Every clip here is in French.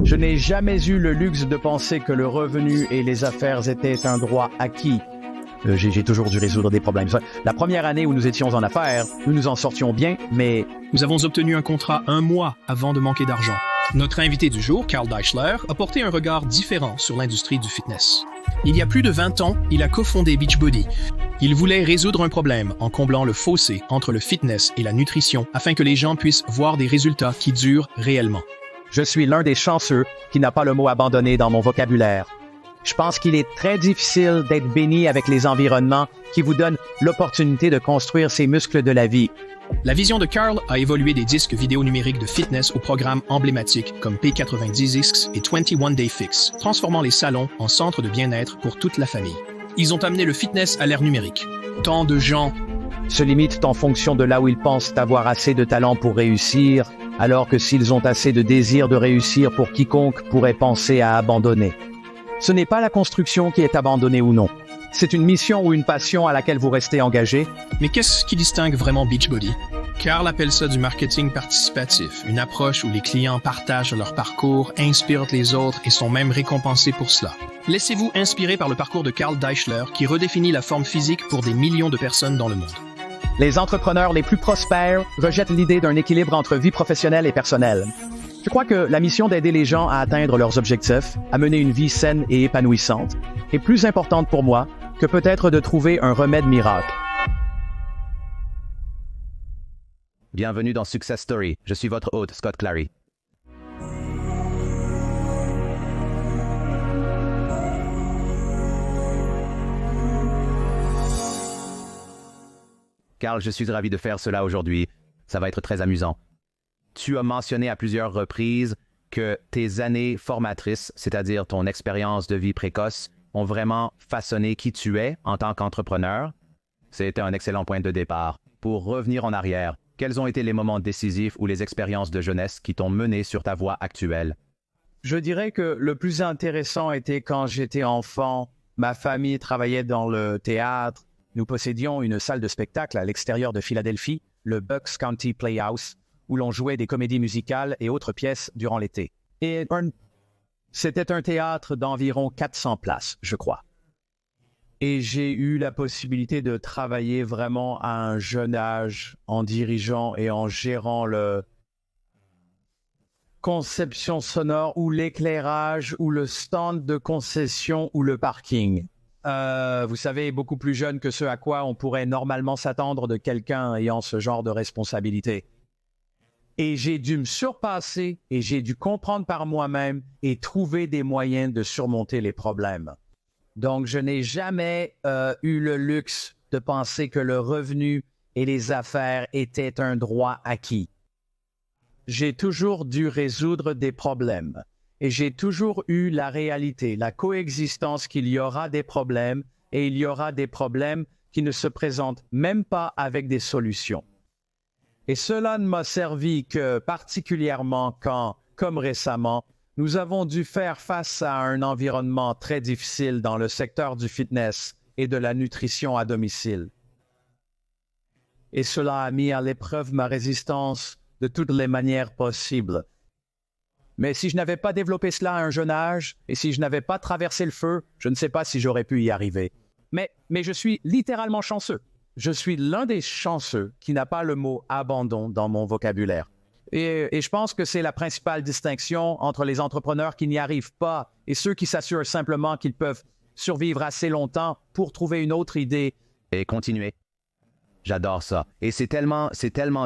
Je n'ai jamais eu le luxe de penser que le revenu et les affaires étaient un droit acquis. J'ai toujours dû résoudre des problèmes. La première année où nous étions en affaires, nous nous en sortions bien, mais Nous avons obtenu un contrat 1 mois avant de manquer d'argent. Notre invité du jour, Carl Deichler, a porté un regard différent sur l'industrie du fitness. Il y a plus de 20 ans, il a cofondé Beachbody. Il voulait résoudre un problème en comblant le fossé entre le fitness et la nutrition afin que les gens puissent voir des résultats qui durent réellement. je suis l'un des chanceux qui n'a pas le mot abandonné dans mon vocabulaire. Je pense qu'il est très difficile d'être béni avec les environnements qui vous donnent l'opportunité de construire ces muscles de la vie. La vision de Carl a évolué des disques vidéo numériques de fitness aux programmes emblématiques comme P90 Discs et 21 Day Fix, transformant les salons en centres de bien-être pour toute la famille. Ils ont amené le fitness à l'ère numérique. Tant de gens Se limitent en fonction de là où ils pensent avoir assez de talent pour réussir, alors que s'ils ont assez de désir de réussir pour quiconque pourrait penser à abandonner. Ce n'est pas la construction qui est abandonnée ou non. C'est une mission ou une passion à laquelle vous restez engagé. Mais qu'est-ce qui distingue vraiment Beachbody? Carl appelle ça du marketing participatif, une approche où les clients partagent leur parcours, inspirent les autres et sont même récompensés pour cela. Laissez-vous inspirer par le parcours de Carl Deichler qui redéfinit la forme physique pour des millions de personnes dans le monde. Les entrepreneurs les plus prospères rejettent l'idée d'un équilibre entre vie professionnelle et personnelle. Je crois que la mission d'aider les gens à atteindre leurs objectifs, à mener une vie saine et épanouissante, est plus importante pour moi que peut-être de trouver un remède miracle. Bienvenue dans Success Story. Je suis votre hôte, Scott Clary. Carl, je suis ravi de faire cela aujourd'hui. Ça va être très amusant. Tu as mentionné à plusieurs reprises que tes années formatrices, c'est-à-dire ton expérience de vie précoce, ont vraiment façonné qui tu es en tant qu'entrepreneur. C'était un excellent point de départ. Pour revenir en arrière, quels ont été les moments décisifs ou les expériences de jeunesse qui t'ont mené sur ta voie actuelle? Je dirais que le plus intéressant était quand j'étais enfant. Ma famille travaillait dans le théâtre. Nous possédions une salle de spectacle à l'extérieur de Philadelphie, le Bucks County Playhouse, où l'on jouait des comédies musicales et autres pièces durant l'été. C'était un théâtre d'environ 400 places, je crois. Et j'ai eu la possibilité de travailler vraiment à un jeune âge en dirigeant et en gérant le conception sonore ou l'éclairage ou le stand de concession ou le parking. Vous savez, beaucoup plus jeune que ce à quoi on pourrait normalement s'attendre de quelqu'un ayant ce genre de responsabilité. Et j'ai dû me surpasser et j'ai dû comprendre par moi-même et trouver des moyens de surmonter les problèmes. Donc, je n'ai jamais eu le luxe de penser que le revenu et les affaires étaient un droit acquis. J'ai toujours dû résoudre des problèmes et j'ai toujours eu la réalité, la coexistence qu'il y aura des problèmes et il y aura des problèmes qui ne se présentent même pas avec des solutions. Et cela ne m'a servi que particulièrement quand, comme récemment, nous avons dû faire face à un environnement très difficile dans le secteur du fitness et de la nutrition à domicile. Et cela a mis à l'épreuve ma résistance de toutes les manières possibles. Mais si je n'avais pas développé cela à un jeune âge et si je n'avais pas traversé le feu, je ne sais pas si j'aurais pu y arriver. Mais je suis littéralement chanceux. Je suis l'un des chanceux qui n'a pas le mot « abandon » dans mon vocabulaire. Et je pense que c'est la principale distinction entre les entrepreneurs qui n'y arrivent pas et ceux qui s'assurent simplement qu'ils peuvent survivre assez longtemps pour trouver une autre idée. Et continuer. J'adore ça. Et c'est tellement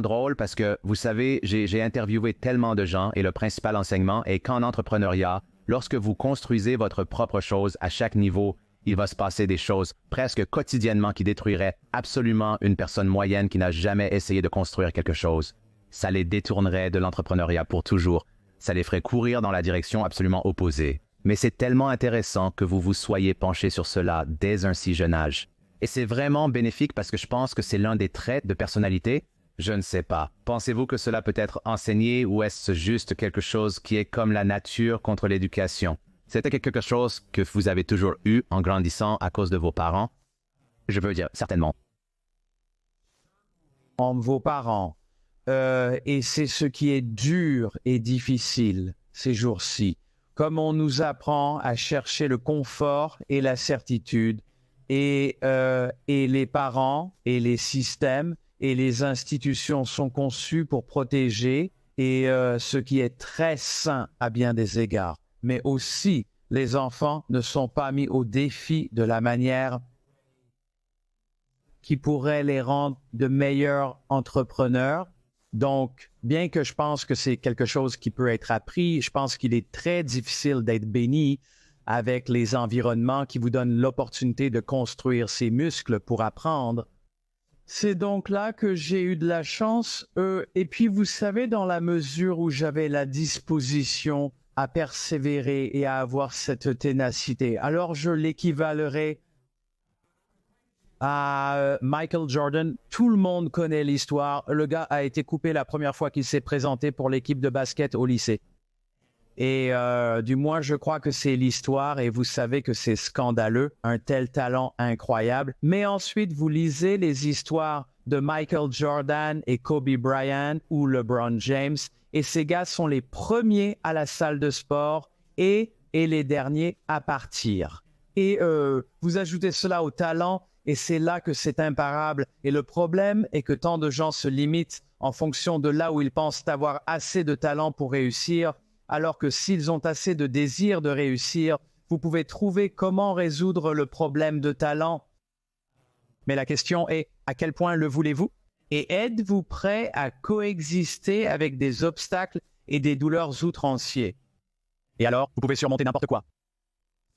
drôle parce que, vous savez, j'ai interviewé tellement de gens et le principal enseignement est qu'en entrepreneuriat, lorsque vous construisez votre propre chose à chaque niveau, il va se passer des choses presque quotidiennement qui détruiraient absolument une personne moyenne qui n'a jamais essayé de construire quelque chose. Ça les détournerait de l'entrepreneuriat pour toujours. Ça les ferait courir dans la direction absolument opposée. Mais c'est tellement intéressant que vous vous soyez penché sur cela dès un si jeune âge. Et c'est vraiment bénéfique parce que je pense que c'est l'un des traits de personnalité. Je ne sais pas. Pensez-vous que cela peut être enseigné ou est-ce juste quelque chose qui est comme la nature contre l'éducation? C'était quelque chose que vous avez toujours eu en grandissant à cause de vos parents? Je veux dire, certainement. Vos parents. Et c'est ce qui est dur et difficile ces jours-ci. comme on nous apprend à chercher le confort et la certitude, et les parents et les systèmes et les institutions sont conçus pour protéger, et ce qui est très sain à bien des égards. Mais aussi, les enfants ne sont pas mis au défi de la manière qui pourrait les rendre de meilleurs entrepreneurs. Donc, bien que je pense que c'est quelque chose qui peut être appris, je pense qu'il est très difficile d'être béni avec les environnements qui vous donnent l'opportunité de construire ces muscles pour apprendre. C'est donc là que j'ai eu de la chance. Et puis, vous savez, dans la mesure où j'avais la disposition à persévérer et à avoir cette ténacité, alors je l'équivalerais à Michael Jordan. Tout le monde connaît l'histoire. Le gars a été coupé la première fois qu'il s'est présenté pour l'équipe de basket au lycée. Et du moins, je crois que c'est l'histoire et vous savez que c'est scandaleux, un tel talent incroyable. Mais ensuite, vous lisez les histoires de Michael Jordan et Kobe Bryant ou LeBron James et ces gars sont les premiers à la salle de sport et les derniers à partir. Et vous ajoutez cela au talent et c'est là que c'est imparable. Et le problème est que tant de gens se limitent en fonction de là où ils pensent avoir assez de talent pour réussir, alors que s'ils ont assez de désir de réussir, vous pouvez trouver comment résoudre le problème de talent. Mais la question est, à quel point le voulez-vous? Et êtes-vous prêt à coexister avec des obstacles et des douleurs outranciers? Et alors, vous pouvez surmonter n'importe quoi.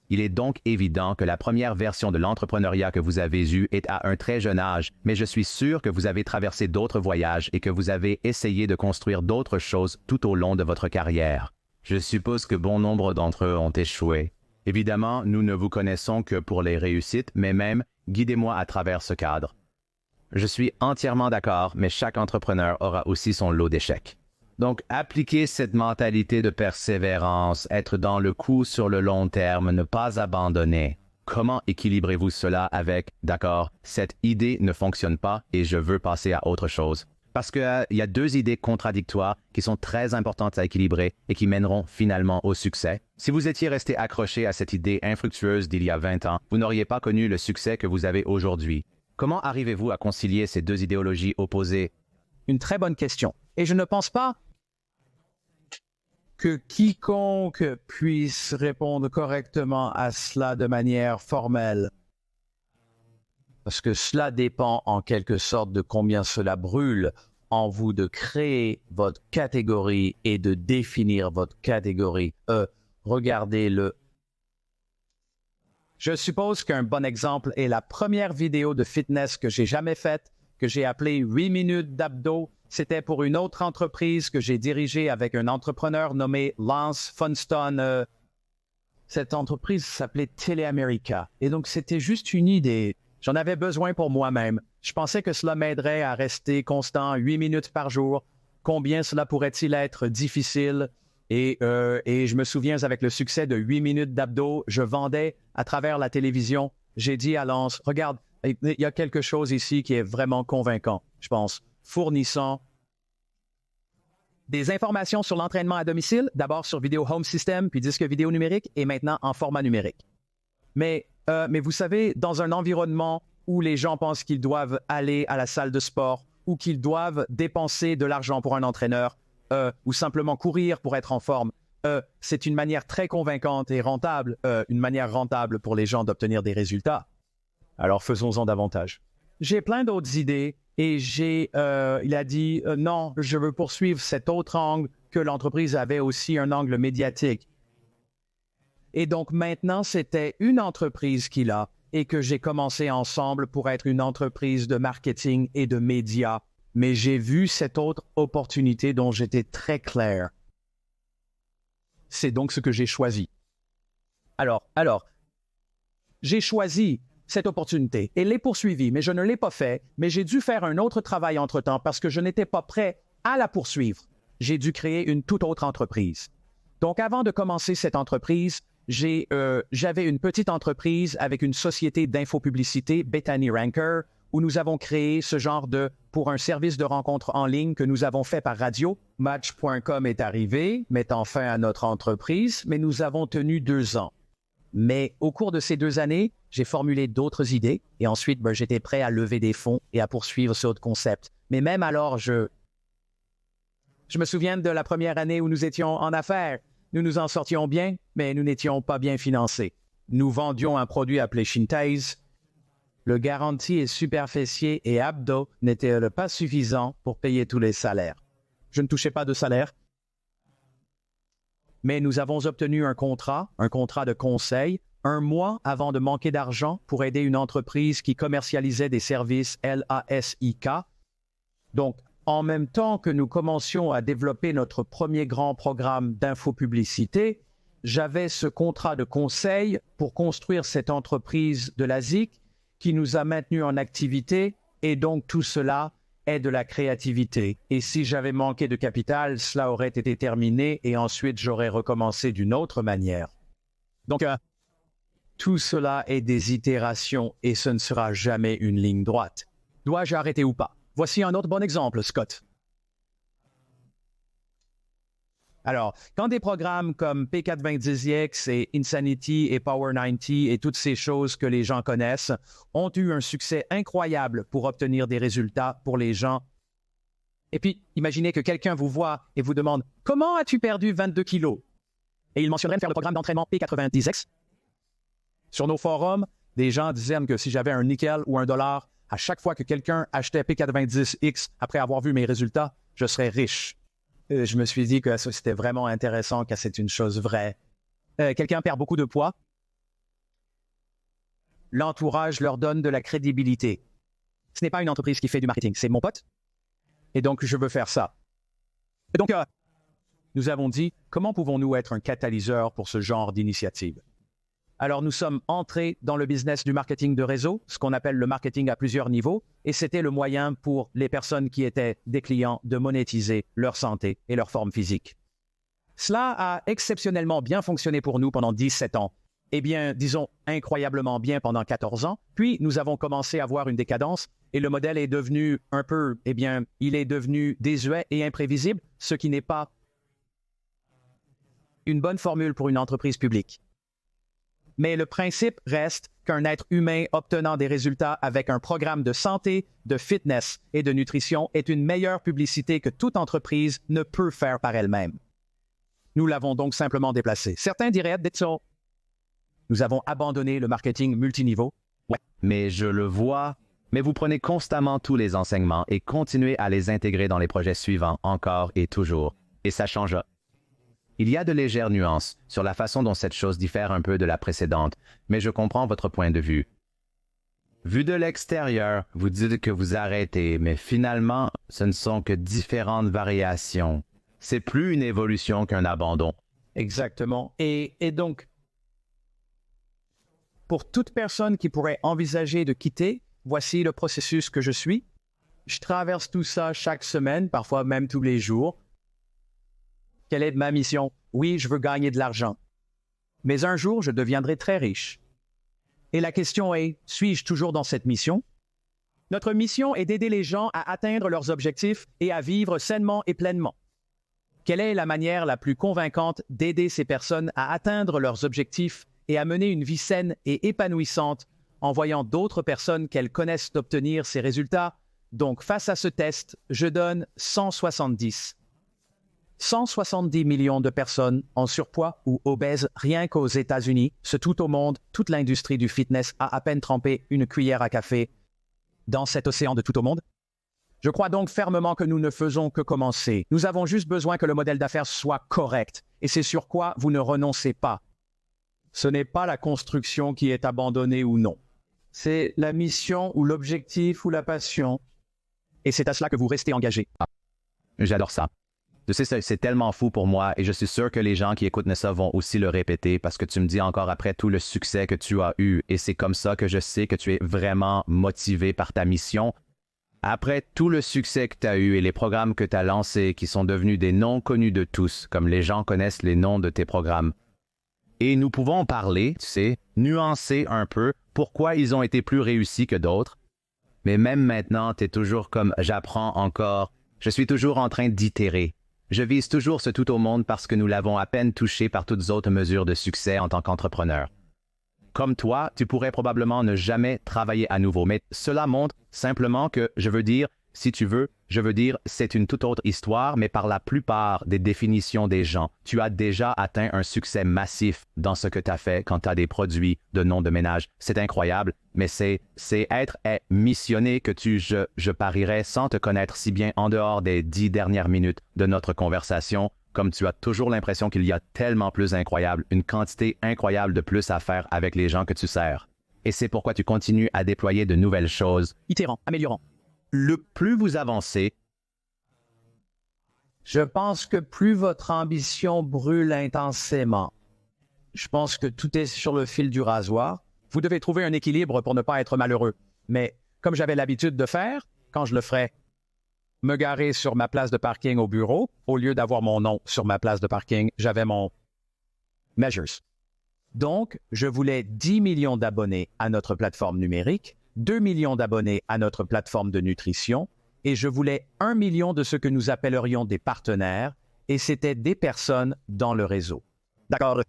Il est donc évident que la première version de l'entrepreneuriat que vous avez eue est à un très jeune âge, mais je suis sûr que vous avez traversé d'autres voyages et que vous avez essayé de construire d'autres choses tout au long de votre carrière. Je suppose que bon nombre d'entre eux ont échoué. Évidemment, nous ne vous connaissons que pour les réussites, mais même, guidez-moi à travers ce cadre. Je suis entièrement d'accord, mais chaque entrepreneur aura aussi son lot d'échecs. Donc, appliquez cette mentalité de persévérance, être dans le coup sur le long terme, ne pas abandonner. Comment équilibrez-vous cela avec, d'accord, cette idée ne fonctionne pas et je veux passer à autre chose? Parce qu'il y a deux idées contradictoires qui sont très importantes à équilibrer et qui mèneront finalement au succès. Si vous étiez resté accroché à cette idée infructueuse d'il y a 20 ans, vous n'auriez pas connu le succès que vous avez aujourd'hui. Comment arrivez-vous à concilier ces deux idéologies opposées? Une très bonne question. Et je ne pense pas que quiconque puisse répondre correctement à cela de manière formelle. Parce que cela dépend en quelque sorte de combien cela brûle en vous de créer votre catégorie et de définir votre catégorie. Regardez-le. Je suppose qu'un bon exemple est la première vidéo de fitness que j'ai jamais faite, que j'ai appelée 8 minutes d'abdos. C'était pour une autre entreprise que j'ai dirigée avec un entrepreneur nommé Lance Funston. Cette entreprise s'appelait Teleamerica. Et donc, c'était juste une idée. J'en avais besoin pour moi-même. Je pensais que cela m'aiderait à rester constant 8 minutes par jour. Combien cela pourrait-il être difficile? Et je me souviens, avec le succès de 8 minutes d'abdos, je vendais à travers la télévision. J'ai dit à Lance, regarde, il y a quelque chose ici qui est vraiment convaincant, je pense. Fournissant des informations sur l'entraînement à domicile, d'abord sur vidéo home system, puis disque vidéo numérique, et maintenant en format numérique. Mais vous savez, dans un environnement où les gens pensent qu'ils doivent aller à la salle de sport ou qu'ils doivent dépenser de l'argent pour un entraîneur ou simplement courir pour être en forme, c'est une manière très convaincante et rentable, une manière rentable pour les gens d'obtenir des résultats. Alors faisons-en davantage. J'ai plein d'autres idées et il a dit non, je veux poursuivre cet autre angle que l'entreprise avait aussi un angle médiatique. Et donc maintenant, c'était une entreprise qu'il a et que j'ai commencé ensemble pour être une entreprise de marketing et de médias. Mais j'ai vu cette autre opportunité dont j'étais très clair. C'est donc ce que j'ai choisi. Alors, j'ai choisi cette opportunité et l'ai poursuivie, mais je ne l'ai pas fait, mais j'ai dû faire un autre travail entre-temps parce que je n'étais pas prêt à la poursuivre. J'ai dû créer une toute autre entreprise. Donc, avant de commencer cette entreprise, j'avais une petite entreprise avec une société d'infopublicité, Bethany Ranker, où nous avons créé ce genre pour un service de rencontre en ligne que nous avons fait par radio. Match.com est arrivé, mettant fin à notre entreprise, mais nous avons tenu 2 ans. Mais au cours de ces 2 années, j'ai formulé d'autres idées et ensuite, j'étais prêt à lever des fonds et à poursuivre ce autre concept. Mais même alors, je me souviens de la première année où nous étions en affaires. Nous nous en sortions bien, mais nous n'étions pas bien financés. Nous vendions un produit appelé Shintaze. Le garantie et superfessier et abdos n'étaient pas suffisants pour payer tous les salaires. Je ne touchais pas de salaire. Mais nous avons obtenu un contrat de conseil, 1 mois avant de manquer d'argent pour aider une entreprise qui commercialisait des services LASIK. Donc, en même temps que nous commencions à développer notre premier grand programme d'infopublicité, j'avais ce contrat de conseil pour construire cette entreprise de l'ASIC qui nous a maintenus en activité, et donc tout cela est de la créativité. Et si j'avais manqué de capital, cela aurait été terminé et ensuite j'aurais recommencé d'une autre manière. Donc, tout cela est des itérations et ce ne sera jamais une ligne droite. Dois-je arrêter ou pas? Voici un autre bon exemple, Scott. Alors, quand des programmes comme P90X et Insanity et Power 90 et toutes ces choses que les gens connaissent ont eu un succès incroyable pour obtenir des résultats pour les gens. Et puis, imaginez que quelqu'un vous voit et vous demande « Comment as-tu perdu 22 kilos ?» Et il mentionnerait de faire le programme d'entraînement P90X. Sur nos forums, des gens disaient que si j'avais un nickel ou $1, à chaque fois que quelqu'un achetait P90X après avoir vu mes résultats, je serais riche. Je me suis dit que c'était vraiment intéressant, que c'est une chose vraie. Quelqu'un perd beaucoup de poids. L'entourage leur donne de la crédibilité. Ce n'est pas une entreprise qui fait du marketing, c'est mon pote. Et donc, je veux faire ça. Et donc, nous avons dit, comment pouvons-nous être un catalyseur pour ce genre d'initiative? Alors, nous sommes entrés dans le business du marketing de réseau, ce qu'on appelle le marketing à plusieurs niveaux, et c'était le moyen pour les personnes qui étaient des clients de monétiser leur santé et leur forme physique. Cela a exceptionnellement bien fonctionné pour nous pendant 17 ans. Eh bien, disons incroyablement bien pendant 14 ans. Puis, nous avons commencé à voir une décadence et le modèle est devenu il est devenu désuet et imprévisible, ce qui n'est pas une bonne formule pour une entreprise publique. Mais le principe reste qu'un être humain obtenant des résultats avec un programme de santé, de fitness et de nutrition est une meilleure publicité que toute entreprise ne peut faire par elle-même. Nous l'avons donc simplement déplacé. Certains diraient, nous avons abandonné le marketing multiniveau. Ouais. Mais je le vois. Mais vous prenez constamment tous les enseignements et continuez à les intégrer dans les projets suivants encore et toujours. Et ça changera. Il y a de légères nuances sur la façon dont cette chose diffère un peu de la précédente, mais je comprends votre point de vue. Vu de l'extérieur, vous dites que vous arrêtez, mais finalement, ce ne sont que différentes variations. C'est plus une évolution qu'un abandon. Exactement. Et donc, pour toute personne qui pourrait envisager de quitter, voici le processus que je suis. Je traverse tout ça chaque semaine, parfois même tous les jours. Quelle est ma mission? Oui, je veux gagner de l'argent. Mais un jour, je deviendrai très riche. Et la question est, suis-je toujours dans cette mission? Notre mission est d'aider les gens à atteindre leurs objectifs et à vivre sainement et pleinement. Quelle est la manière la plus convaincante d'aider ces personnes à atteindre leurs objectifs et à mener une vie saine et épanouissante en voyant d'autres personnes qu'elles connaissent obtenir ces résultats? Donc, face à ce test, je donne 170 millions de personnes en surpoids ou obèses rien qu'aux États-Unis, ce tout au monde, toute l'industrie du fitness a à peine trempé une cuillère à café dans cet océan de tout au monde. Je crois donc fermement que nous ne faisons que commencer. Nous avons juste besoin que le modèle d'affaires soit correct, et c'est sur quoi vous ne renoncez pas. Ce n'est pas la construction qui est abandonnée ou non. C'est la mission ou l'objectif ou la passion. Et c'est à cela que vous restez engagé. J'adore ça. Je sais, c'est tellement fou pour moi et je suis sûr que les gens qui écoutent ça vont aussi le répéter parce que tu me dis encore après tout le succès que tu as eu et c'est comme ça que je sais que tu es vraiment motivé par ta mission. Après tout le succès que tu as eu et les programmes que tu as lancés qui sont devenus des noms connus de tous, comme les gens connaissent les noms de tes programmes. Et nous pouvons parler, tu sais, nuancer un peu pourquoi ils ont été plus réussis que d'autres. Mais même maintenant, tu es toujours comme j'apprends encore. Je suis toujours en train d'itérer. Je vise toujours ce tout au monde parce que nous l'avons à peine touché par toutes autres mesures de succès en tant qu'entrepreneur. Comme toi, tu pourrais probablement ne jamais travailler à nouveau, mais cela montre simplement que, je veux dire, c'est une toute autre histoire, mais par la plupart des définitions des gens, tu as déjà atteint un succès massif dans ce que tu as fait quand tu as des produits de nom de ménage. C'est incroyable, mais c'est être missionné que je parierais sans te connaître si bien en dehors des 10 dernières minutes de notre conversation, comme tu as toujours l'impression qu'il y a tellement plus incroyable, une quantité incroyable de plus à faire avec les gens que tu sers. Et c'est pourquoi tu continues à déployer de nouvelles choses. Itérant, améliorant. Le plus vous avancez, Je pense que plus votre ambition brûle intensément, je pense que tout est sur le fil du rasoir. Vous devez trouver un équilibre pour ne pas être malheureux. Mais comme j'avais l'habitude de faire, quand je le ferais, me garer sur ma place de parking au bureau, au lieu d'avoir mon nom sur ma place de parking, j'avais mon Measures. Donc, je voulais 10 millions d'abonnés à notre plateforme numérique, 2 millions d'abonnés à notre plateforme de nutrition, et je voulais 1 million de ce que nous appellerions des partenaires, et c'était des personnes dans le réseau. D'accord.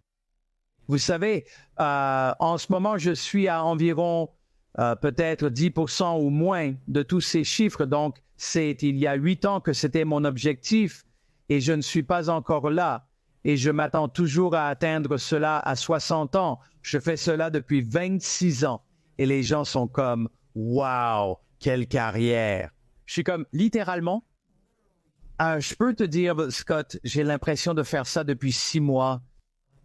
Vous savez, en ce moment, je suis à environ peut-être 10% ou moins de tous ces chiffres. Donc, c'est il y a 8 ans que c'était mon objectif et je ne suis pas encore là. Et je m'attends toujours à atteindre cela à 60 ans. Je fais cela depuis 26 ans. Et les gens sont comme « Wow, quelle carrière! » Je suis comme littéralement, je peux te dire, Scott, j'ai l'impression de faire ça depuis 6 mois.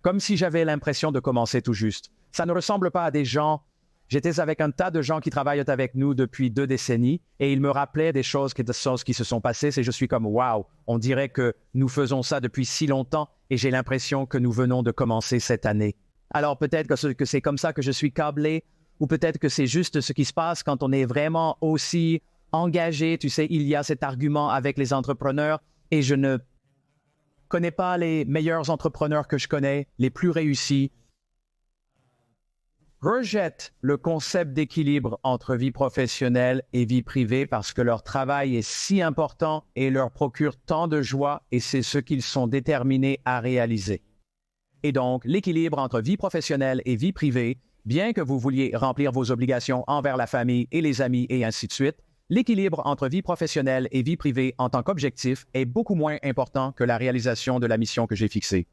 Comme si j'avais l'impression de commencer tout juste. Ça ne ressemble pas à des gens. J'étais avec un tas de gens qui travaillent avec nous depuis 2 décennies et ils me rappelaient des choses qui se sont passées et je suis comme « Wow, on dirait que nous faisons ça depuis si longtemps et j'ai l'impression que nous venons de commencer cette année. » Alors peut-être que c'est comme ça que je suis câblé ou peut-être que c'est juste ce qui se passe quand on est vraiment aussi engagé. Tu sais, il y a cet argument avec les entrepreneurs et je ne connais pas les meilleurs entrepreneurs que je connais, les plus réussis, rejettent le concept d'équilibre entre vie professionnelle et vie privée parce que leur travail est si important et leur procure tant de joie et c'est ce qu'ils sont déterminés à réaliser. Et donc, l'équilibre entre vie professionnelle et vie privée, bien que vous vouliez remplir vos obligations envers la famille et les amis et ainsi de suite, l'équilibre entre vie professionnelle et vie privée en tant qu'objectif est beaucoup moins important que la réalisation de la mission que j'ai fixée.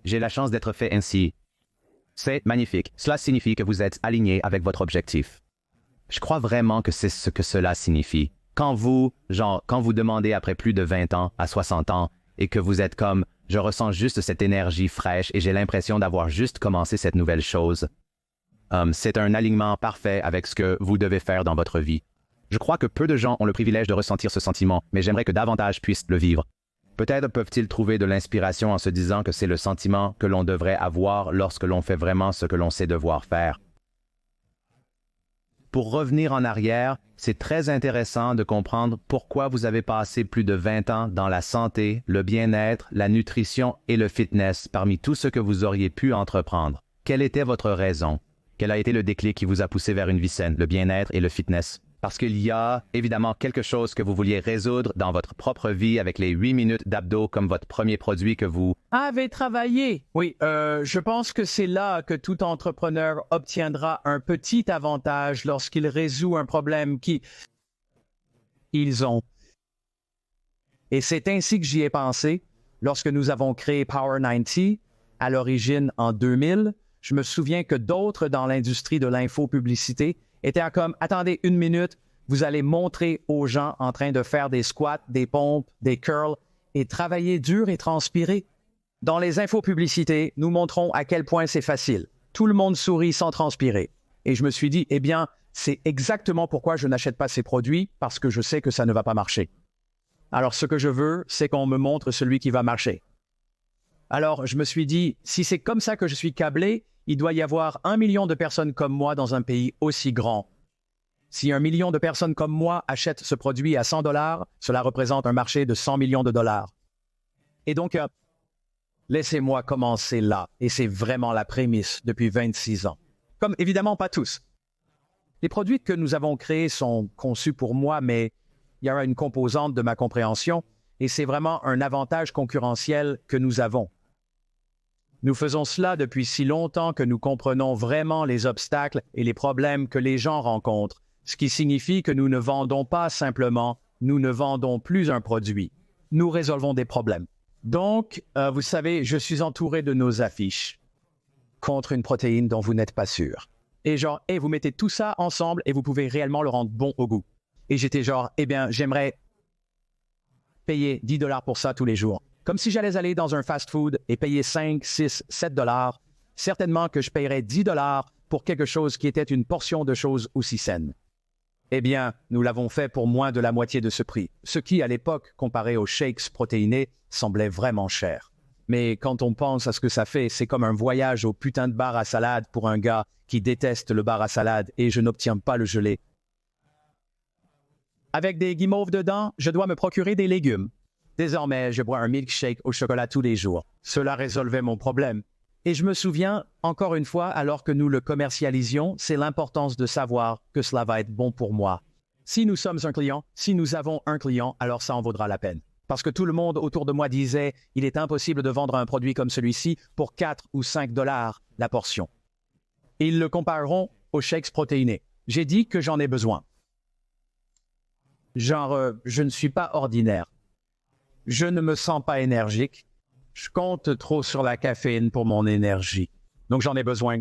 j'ai la chance d'être fait ainsi. C'est magnifique. Cela signifie que vous êtes aligné avec votre objectif. Je crois vraiment que c'est ce que cela signifie. Quand vous demandez après plus de 20 ans à 60 ans et que vous êtes comme « je ressens juste cette énergie fraîche et j'ai l'impression d'avoir juste commencé cette nouvelle chose », c'est un alignement parfait avec ce que vous devez faire dans votre vie. Je crois que peu de gens ont le privilège de ressentir ce sentiment, mais j'aimerais que davantage puissent le vivre. Peut-être peuvent-ils trouver de l'inspiration en se disant que c'est le sentiment que l'on devrait avoir lorsque l'on fait vraiment ce que l'on sait devoir faire. Pour revenir en arrière, c'est très intéressant de comprendre pourquoi vous avez passé plus de 20 ans dans la santé, le bien-être, la nutrition et le fitness parmi tout ce que vous auriez pu entreprendre. Quelle était votre raison? Quel a été le déclic qui vous a poussé vers une vie saine, le bien-être et le fitness? Parce qu'il y a évidemment quelque chose que vous vouliez résoudre dans votre propre vie avec les 8 minutes d'abdos comme votre premier produit que vous avez travaillé. Oui, je pense que c'est là que tout entrepreneur obtiendra un petit avantage lorsqu'il résout un problème qu'ils ont. Et c'est ainsi que j'y ai pensé lorsque nous avons créé Power 90 à l'origine en 2000. Je me souviens que d'autres dans l'industrie de l'infopublicité étaient comme « Attendez une minute, vous allez montrer aux gens en train de faire des squats, des pompes, des curls et travailler dur et transpirer. » Dans les infopublicités, nous montrons à quel point c'est facile. Tout le monde sourit sans transpirer. Et je me suis dit, eh bien, c'est exactement pourquoi je n'achète pas ces produits, parce que je sais que ça ne va pas marcher. Alors, ce que je veux, c'est qu'on me montre celui qui va marcher. Alors, je me suis dit, si c'est comme ça que je suis câblé, il doit y avoir 1 million de personnes comme moi dans un pays aussi grand. Si 1 million de personnes comme moi achètent ce produit à $100, cela représente un marché de 100 millions de dollars. Et donc, laissez-moi commencer là. Et c'est vraiment la prémisse depuis 26 ans. Comme évidemment pas tous. Les produits que nous avons créés sont conçus pour moi, mais il y a une composante de ma compréhension et c'est vraiment un avantage concurrentiel que nous avons. Nous faisons cela depuis si longtemps que nous comprenons vraiment les obstacles et les problèmes que les gens rencontrent, ce qui signifie que nous ne vendons pas simplement, nous ne vendons plus un produit. Nous résolvons des problèmes. Donc, vous savez, je suis entouré de nos affiches contre une protéine dont vous n'êtes pas sûr. Et genre, vous mettez tout ça ensemble et vous pouvez réellement le rendre bon au goût. Et j'étais genre, j'aimerais payer 10 $ pour ça tous les jours. Comme si j'allais aller dans un fast-food et payer 5, 6, 7 $. Certainement que je paierais 10 $ pour quelque chose qui était une portion de choses aussi saines. Nous l'avons fait pour moins de la moitié de ce prix, ce qui, à l'époque, comparé aux shakes protéinés, semblait vraiment cher. Mais quand on pense à ce que ça fait, c'est comme un voyage au putain de bar à salade pour un gars qui déteste le bar à salade et je n'obtiens pas le gelé. Avec des guimauves dedans, je dois me procurer des légumes. Désormais, je bois un milkshake au chocolat tous les jours. Cela résolvait mon problème. Et je me souviens, encore une fois, alors que nous le commercialisions, c'est l'importance de savoir que cela va être bon pour moi. Si nous sommes un client, si nous avons un client, alors ça en vaudra la peine. Parce que tout le monde autour de moi disait « Il est impossible de vendre un produit comme celui-ci pour 4 ou 5 $ la portion. » Et ils le compareront aux shakes protéinés. J'ai dit que j'en ai besoin. Je ne suis pas ordinaire. Je ne me sens pas énergique. Je compte trop sur la caféine pour mon énergie. Donc, j'en ai besoin.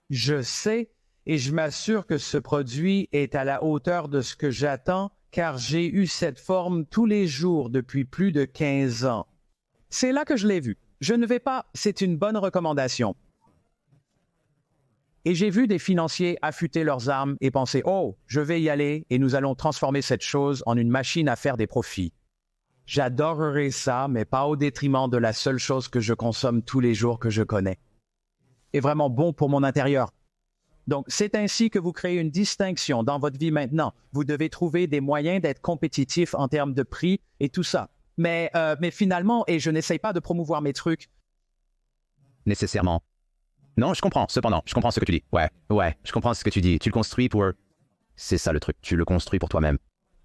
Je sais et je m'assure que ce produit est à la hauteur de ce que j'attends car j'ai eu cette forme tous les jours depuis plus de 15 ans. C'est là que je l'ai vu. Je ne vais pas, c'est une bonne recommandation. Et j'ai vu des financiers affûter leurs armes et penser « Oh, je vais y aller et nous allons transformer cette chose en une machine à faire des profits. » J'adorerais ça, mais pas au détriment de la seule chose que je consomme tous les jours que je connais. Et vraiment bon pour mon intérieur. Donc, c'est ainsi que vous créez une distinction dans votre vie maintenant. Vous devez trouver des moyens d'être compétitif en termes de prix et tout ça. Mais finalement, et je n'essaye pas de promouvoir mes trucs. Nécessairement. Non, je comprends. Cependant, je comprends ce que tu dis. Ouais, je comprends ce que tu dis. Tu le construis pour... C'est ça le truc. Tu le construis pour toi-même.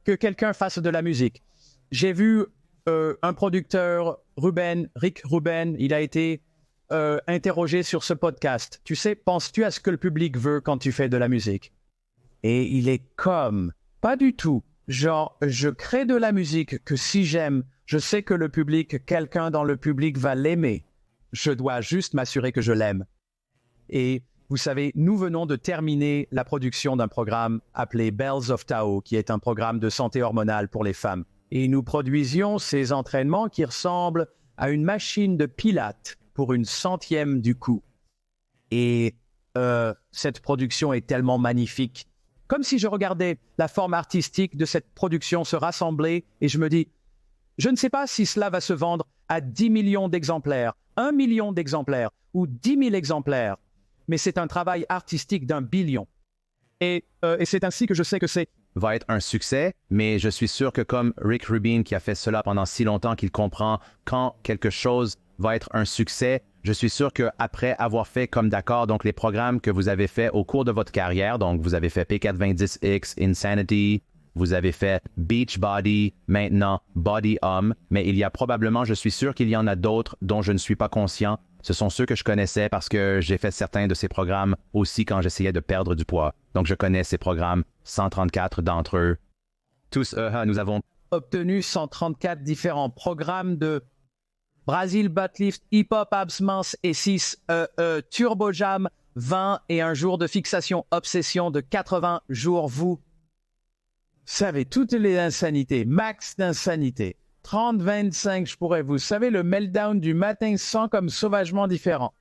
Que quelqu'un fasse de la musique. J'ai vu un producteur, Rick Rubin, il a été interrogé sur ce podcast. Tu sais, penses-tu à ce que le public veut quand tu fais de la musique? Et il est comme, pas du tout. Genre, je crée de la musique que si j'aime, je sais que le public, quelqu'un dans le public va l'aimer. Je dois juste m'assurer que je l'aime. Et vous savez, nous venons de terminer la production d'un programme appelé Bells of Tao, qui est un programme de santé hormonale pour les femmes. Et nous produisions ces entraînements qui ressemblent à une machine de pilates pour 1/100e du coût. Et cette production est tellement magnifique. Comme si je regardais la forme artistique de cette production se rassembler et je me dis, je ne sais pas si cela va se vendre à 10 millions d'exemplaires, 1 million d'exemplaires ou 10 000 exemplaires, mais c'est un travail artistique d'1 billion. Et c'est ainsi que je sais que c'est va être un succès, mais je suis sûr que comme Rick Rubin qui a fait cela pendant si longtemps qu'il comprend quand quelque chose va être un succès, je suis sûr qu'après avoir fait comme d'accord, donc les programmes que vous avez fait au cours de votre carrière, donc vous avez fait P90X, Insanity, vous avez fait Beachbody, maintenant Body Hum, mais il y a probablement, je suis sûr qu'il y en a d'autres dont je ne suis pas conscient. Ce sont ceux que je connaissais parce que j'ai fait certains de ces programmes aussi quand j'essayais de perdre du poids. Donc, je connais ces programmes, 134 d'entre eux. Tous, nous avons obtenu 134 différents programmes de Brazil Butt Lift, Hip Hop Abs Mince et 6 Turbo Jam, 20 et un jour de fixation obsession de 80 jours. Vous savez, toutes les insanités, max d'insanité. 30, 25, je pourrais, vous savez, le meltdown du matin sent comme sauvagement différent.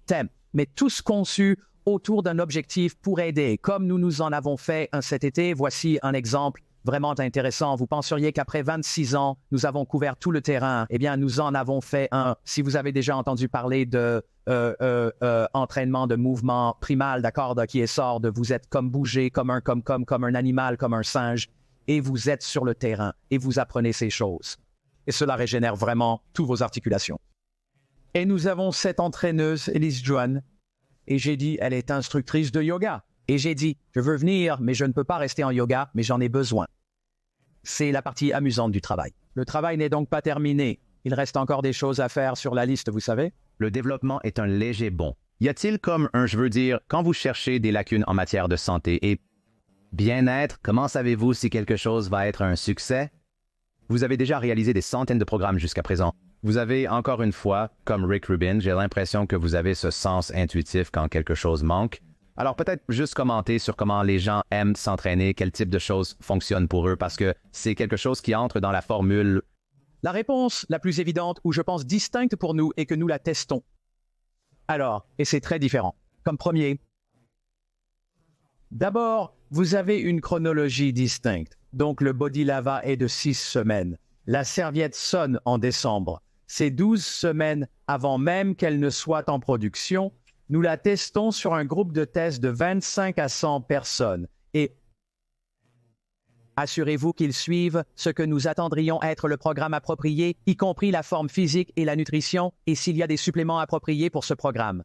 Thème, mais tous conçus autour d'un objectif pour aider. Comme nous en avons fait un cet été, voici un exemple vraiment intéressant. Vous penseriez qu'après 26 ans, nous avons couvert tout le terrain. Eh bien, nous en avons fait un. Si vous avez déjà entendu parler de entraînement de mouvement primal, d'accord, qui est sort de vous êtes comme bougé, comme un animal, comme un singe, et vous êtes sur le terrain et vous apprenez ces choses. Et cela régénère vraiment toutes vos articulations. Et nous avons cette entraîneuse, Elise Joanne, Et j'ai dit, elle est instructrice de yoga. Et j'ai dit, je veux venir, mais je ne peux pas rester en yoga, mais j'en ai besoin. C'est la partie amusante du travail. Le travail n'est donc pas terminé. Il reste encore des choses à faire sur la liste, vous savez. Le développement est un léger bond. Y a-t-il comme je veux dire, quand vous cherchez des lacunes en matière de santé et bien-être, comment savez-vous si quelque chose va être un succès? Vous avez déjà réalisé des centaines de programmes jusqu'à présent. Vous avez, encore une fois, comme Rick Rubin, j'ai l'impression que vous avez ce sens intuitif quand quelque chose manque. Alors peut-être juste commenter sur comment les gens aiment s'entraîner, quel type de choses fonctionnent pour eux, parce que c'est quelque chose qui entre dans la formule. La réponse la plus évidente, ou je pense distincte pour nous, est que nous la testons. Alors, et c'est très différent. Comme premier, d'abord, vous avez une chronologie distincte. Donc le Body Lava est de 6 semaines. La serviette sonne en décembre. C'est 12 semaines avant même qu'elle ne soit en production. Nous la testons sur un groupe de tests de 25 à 100 personnes. Et assurez-vous qu'ils suivent ce que nous attendrions être le programme approprié, y compris la forme physique et la nutrition, et s'il y a des suppléments appropriés pour ce programme.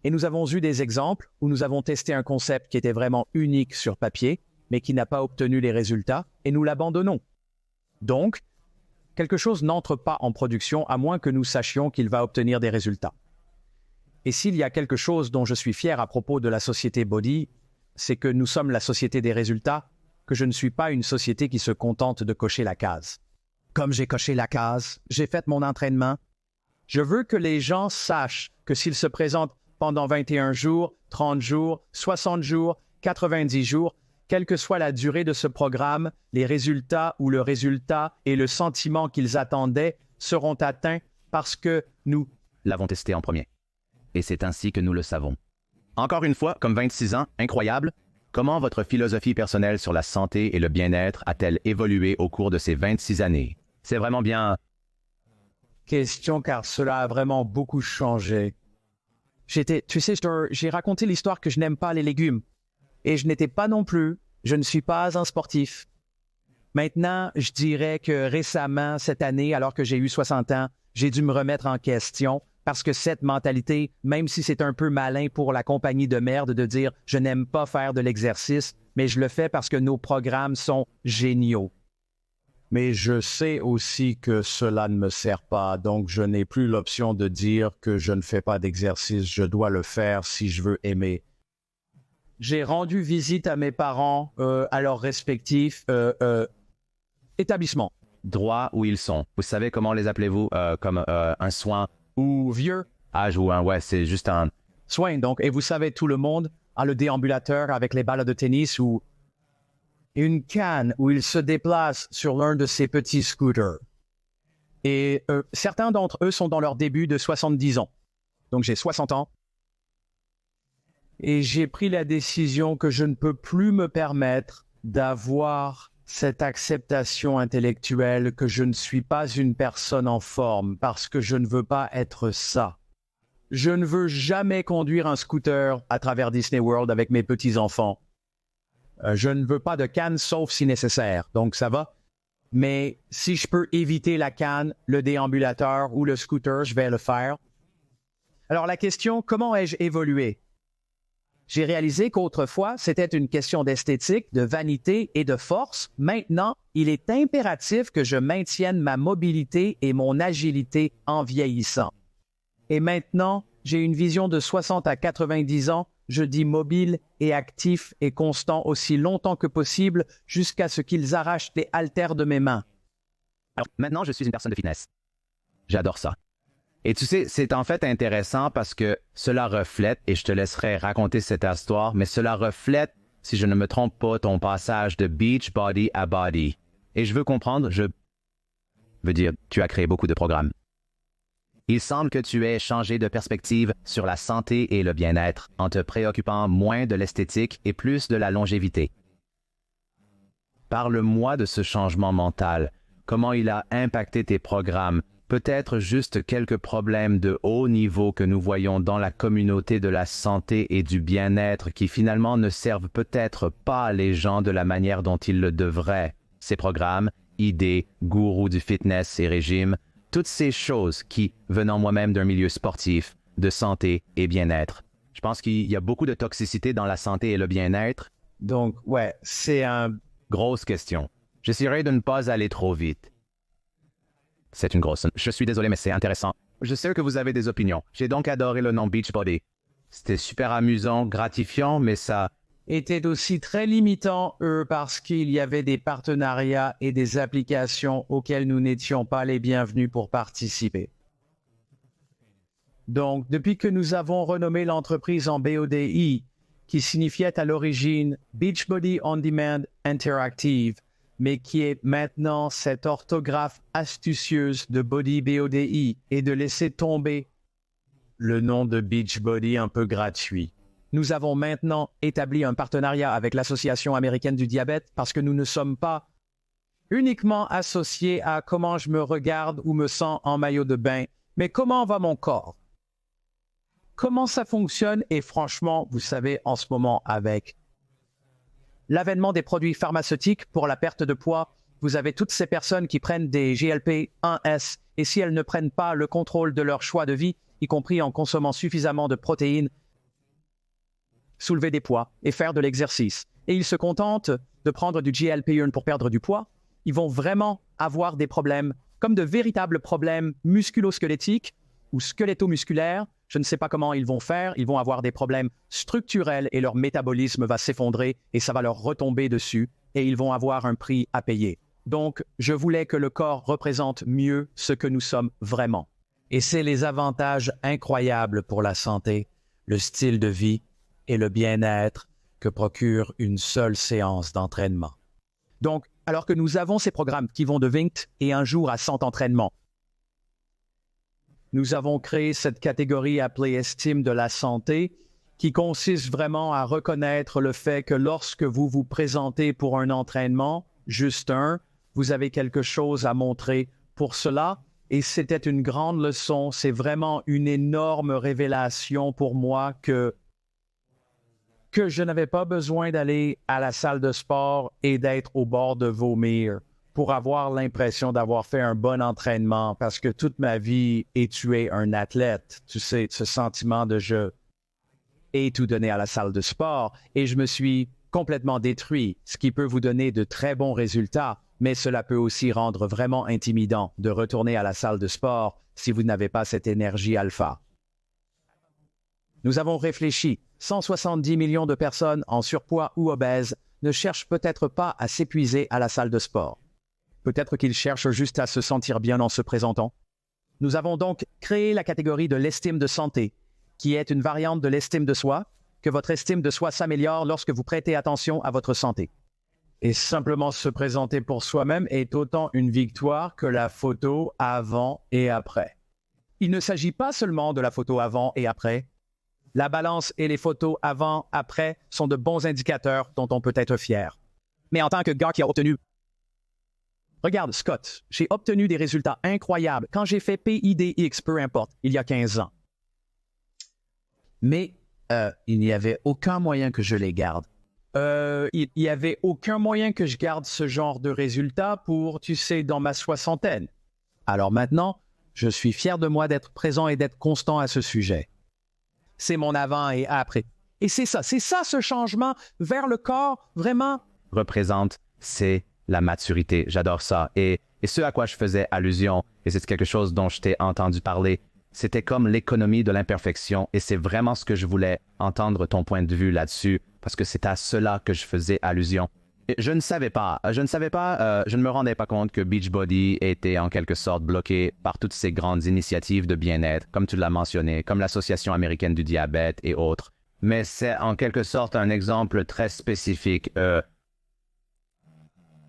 Et nous avons eu des exemples où nous avons testé un concept qui était vraiment unique sur papier, mais qui n'a pas obtenu les résultats, et nous l'abandonnons. Donc, quelque chose n'entre pas en production à moins que nous sachions qu'il va obtenir des résultats. Et s'il y a quelque chose dont je suis fier à propos de la société Body, c'est que nous sommes la société des résultats, que je ne suis pas une société qui se contente de cocher la case. Comme j'ai coché la case, j'ai fait mon entraînement. Je veux que les gens sachent que s'ils se présentent pendant 21 jours, 30 jours, 60 jours, 90 jours, quelle que soit la durée de ce programme, les résultats ou le résultat et le sentiment qu'ils attendaient seront atteints parce que nous L'avons testé en premier. Et c'est ainsi que nous le savons. Encore une fois, comme 26 ans, incroyable, comment votre philosophie personnelle sur la santé et le bien-être a-t-elle évolué au cours de ces 26 années? C'est vraiment bien... Question car cela a vraiment beaucoup changé. J'ai raconté l'histoire que je n'aime pas les légumes. Et je n'étais pas non plus, je ne suis pas un sportif. Maintenant, je dirais que récemment, cette année, alors que j'ai eu 60 ans, j'ai dû me remettre en question parce que cette mentalité, même si c'est un peu malin pour la compagnie de merde de dire « je n'aime pas faire de l'exercice », mais je le fais parce que nos programmes sont géniaux. Mais je sais aussi que cela ne me sert pas, donc je n'ai plus l'option de dire que je ne fais pas d'exercice, je dois le faire si je veux aimer. J'ai rendu visite à mes parents, à leurs respectifs établissements. Droit où ils sont. Vous savez comment les appelez-vous? Comme un soin Ou vieux. âge ou un... Ouais, c'est juste un... Soin, donc. Et vous savez, tout le monde a le déambulateur avec les balles de tennis ou une canne où il se déplace sur l'un de ses petits scooters. Et certains d'entre eux sont dans leur début de 70 ans. Donc j'ai 60 ans. Et j'ai pris la décision que je ne peux plus me permettre d'avoir cette acceptation intellectuelle que je ne suis pas une personne en forme parce que je ne veux pas être ça. Je ne veux jamais conduire un scooter à travers Disney World avec mes petits-enfants. Je ne veux pas de canne sauf si nécessaire, donc ça va. Mais si je peux éviter la canne, le déambulateur ou le scooter, je vais le faire. Alors la question, comment ai-je évolué? J'ai réalisé qu'autrefois, c'était une question d'esthétique, de vanité et de force. Maintenant, il est impératif que je maintienne ma mobilité et mon agilité en vieillissant. Et maintenant, j'ai une vision de 60 à 90 ans. Je dis mobile et actif et constant aussi longtemps que possible jusqu'à ce qu'ils arrachent les haltères de mes mains. Alors, maintenant, je suis une personne de fitness. J'adore ça. Et tu sais, c'est en fait intéressant parce que cela reflète, et je te laisserai raconter cette histoire, mais cela reflète, si je ne me trompe pas, ton passage de beach body à body. Et je veux comprendre, je veux dire, tu as créé beaucoup de programmes. Il semble que tu aies changé de perspective sur la santé et le bien-être en te préoccupant moins de l'esthétique et plus de la longévité. Parle-moi de ce changement mental, comment il a impacté tes programmes, peut-être juste quelques problèmes de haut niveau que nous voyons dans la communauté de la santé et du bien-être qui finalement ne servent peut-être pas les gens de la manière dont ils le devraient. Ces programmes, idées, gourous du fitness et régime, toutes ces choses qui, venant moi-même d'un milieu sportif, de santé et bien-être, pense qu'il y a beaucoup de toxicité dans la santé et le bien-être. Donc, ouais, c'est un... Grosse question. J'essaierai de ne pas aller trop vite. C'est une grosse... Je suis désolé, mais c'est intéressant. Je sais que vous avez des opinions. J'ai donc adoré le nom Beachbody. C'était super amusant, gratifiant, mais ça... était aussi très limitant, parce qu'il y avait des partenariats et des applications auxquelles nous n'étions pas les bienvenus pour participer. Donc, depuis que nous avons renommé l'entreprise en BODI, qui signifiait à l'origine Beachbody On Demand Interactive, mais qui est maintenant cette orthographe astucieuse de Body BODI et de laisser tomber le nom de Beachbody un peu gratuit. Nous avons maintenant établi un partenariat avec l'Association américaine du diabète parce que nous ne sommes pas uniquement associés à comment je me regarde ou me sens en maillot de bain, mais comment va mon corps? Comment ça fonctionne? Et franchement, vous savez, en ce moment, avec l'avènement des produits pharmaceutiques pour la perte de poids, vous avez toutes ces personnes qui prennent des GLP-1S et si elles ne prennent pas le contrôle de leur choix de vie, y compris en consommant suffisamment de protéines, soulever des poids et faire de l'exercice, et ils se contentent de prendre du GLP-1 pour perdre du poids, ils vont vraiment avoir des problèmes, comme de véritables problèmes musculo-squelettiques ou squeletto-musculaires. Je ne sais pas comment ils vont faire, ils vont avoir des problèmes structurels et leur métabolisme va s'effondrer et ça va leur retomber dessus et ils vont avoir un prix à payer. Donc, je voulais que le corps représente mieux ce que nous sommes vraiment. Et c'est les avantages incroyables pour la santé, le style de vie et le bien-être que procure une seule séance d'entraînement. Donc, alors que nous avons ces programmes qui vont de 20 et un jour à 100 entraînements, nous avons créé cette catégorie appelée estime de la santé qui consiste vraiment à reconnaître le fait que lorsque vous vous présentez pour un entraînement, juste un, vous avez quelque chose à montrer pour cela. Et c'était une grande leçon, c'est vraiment une énorme révélation pour moi que je n'avais pas besoin d'aller à la salle de sport et d'être au bord de vomir pour avoir l'impression d'avoir fait un bon entraînement parce que toute ma vie est tué un athlète. Tu sais, ce sentiment de je ai tout donné à la salle de sport et je me suis complètement détruit, ce qui peut vous donner de très bons résultats, mais cela peut aussi rendre vraiment intimidant de retourner à la salle de sport si vous n'avez pas cette énergie alpha. Nous avons réfléchi. 170 millions de personnes en surpoids ou obèses ne cherchent peut-être pas à s'épuiser à la salle de sport. Peut-être qu'ils cherchent juste à se sentir bien en se présentant. Nous avons donc créé la catégorie de l'estime de santé, qui est une variante de l'estime de soi, que votre estime de soi s'améliore lorsque vous prêtez attention à votre santé. Et simplement se présenter pour soi-même est autant une victoire que la photo avant et après. Il ne s'agit pas seulement de la photo avant et après. La balance et les photos avant-après sont de bons indicateurs dont on peut être fier. Mais en tant que gars qui a obtenu... Regarde, Scott, j'ai obtenu des résultats incroyables quand j'ai fait PIDX, peu importe, il y a 15 ans. Mais il n'y avait aucun moyen que je les garde. Il n'y avait aucun moyen que je garde ce genre de résultats pour, tu sais, dans ma soixantaine. Alors maintenant, je suis fier de moi d'être présent et d'être constant à ce sujet. C'est mon avant et après. Et c'est ça ce changement vers le corps, vraiment. Représente, c'est la maturité. J'adore ça. Et ce à quoi je faisais allusion, et c'est quelque chose dont je t'ai entendu parler, c'était comme l'économie de l'imperfection. Et c'est vraiment ce que je voulais entendre ton point de vue là-dessus, parce que c'est à cela que je faisais allusion. Et je ne me rendais pas compte que Beachbody était en quelque sorte bloqué par toutes ces grandes initiatives de bien-être, comme tu l'as mentionné, comme l'Association américaine du diabète et autres. Mais c'est en quelque sorte un exemple très spécifique.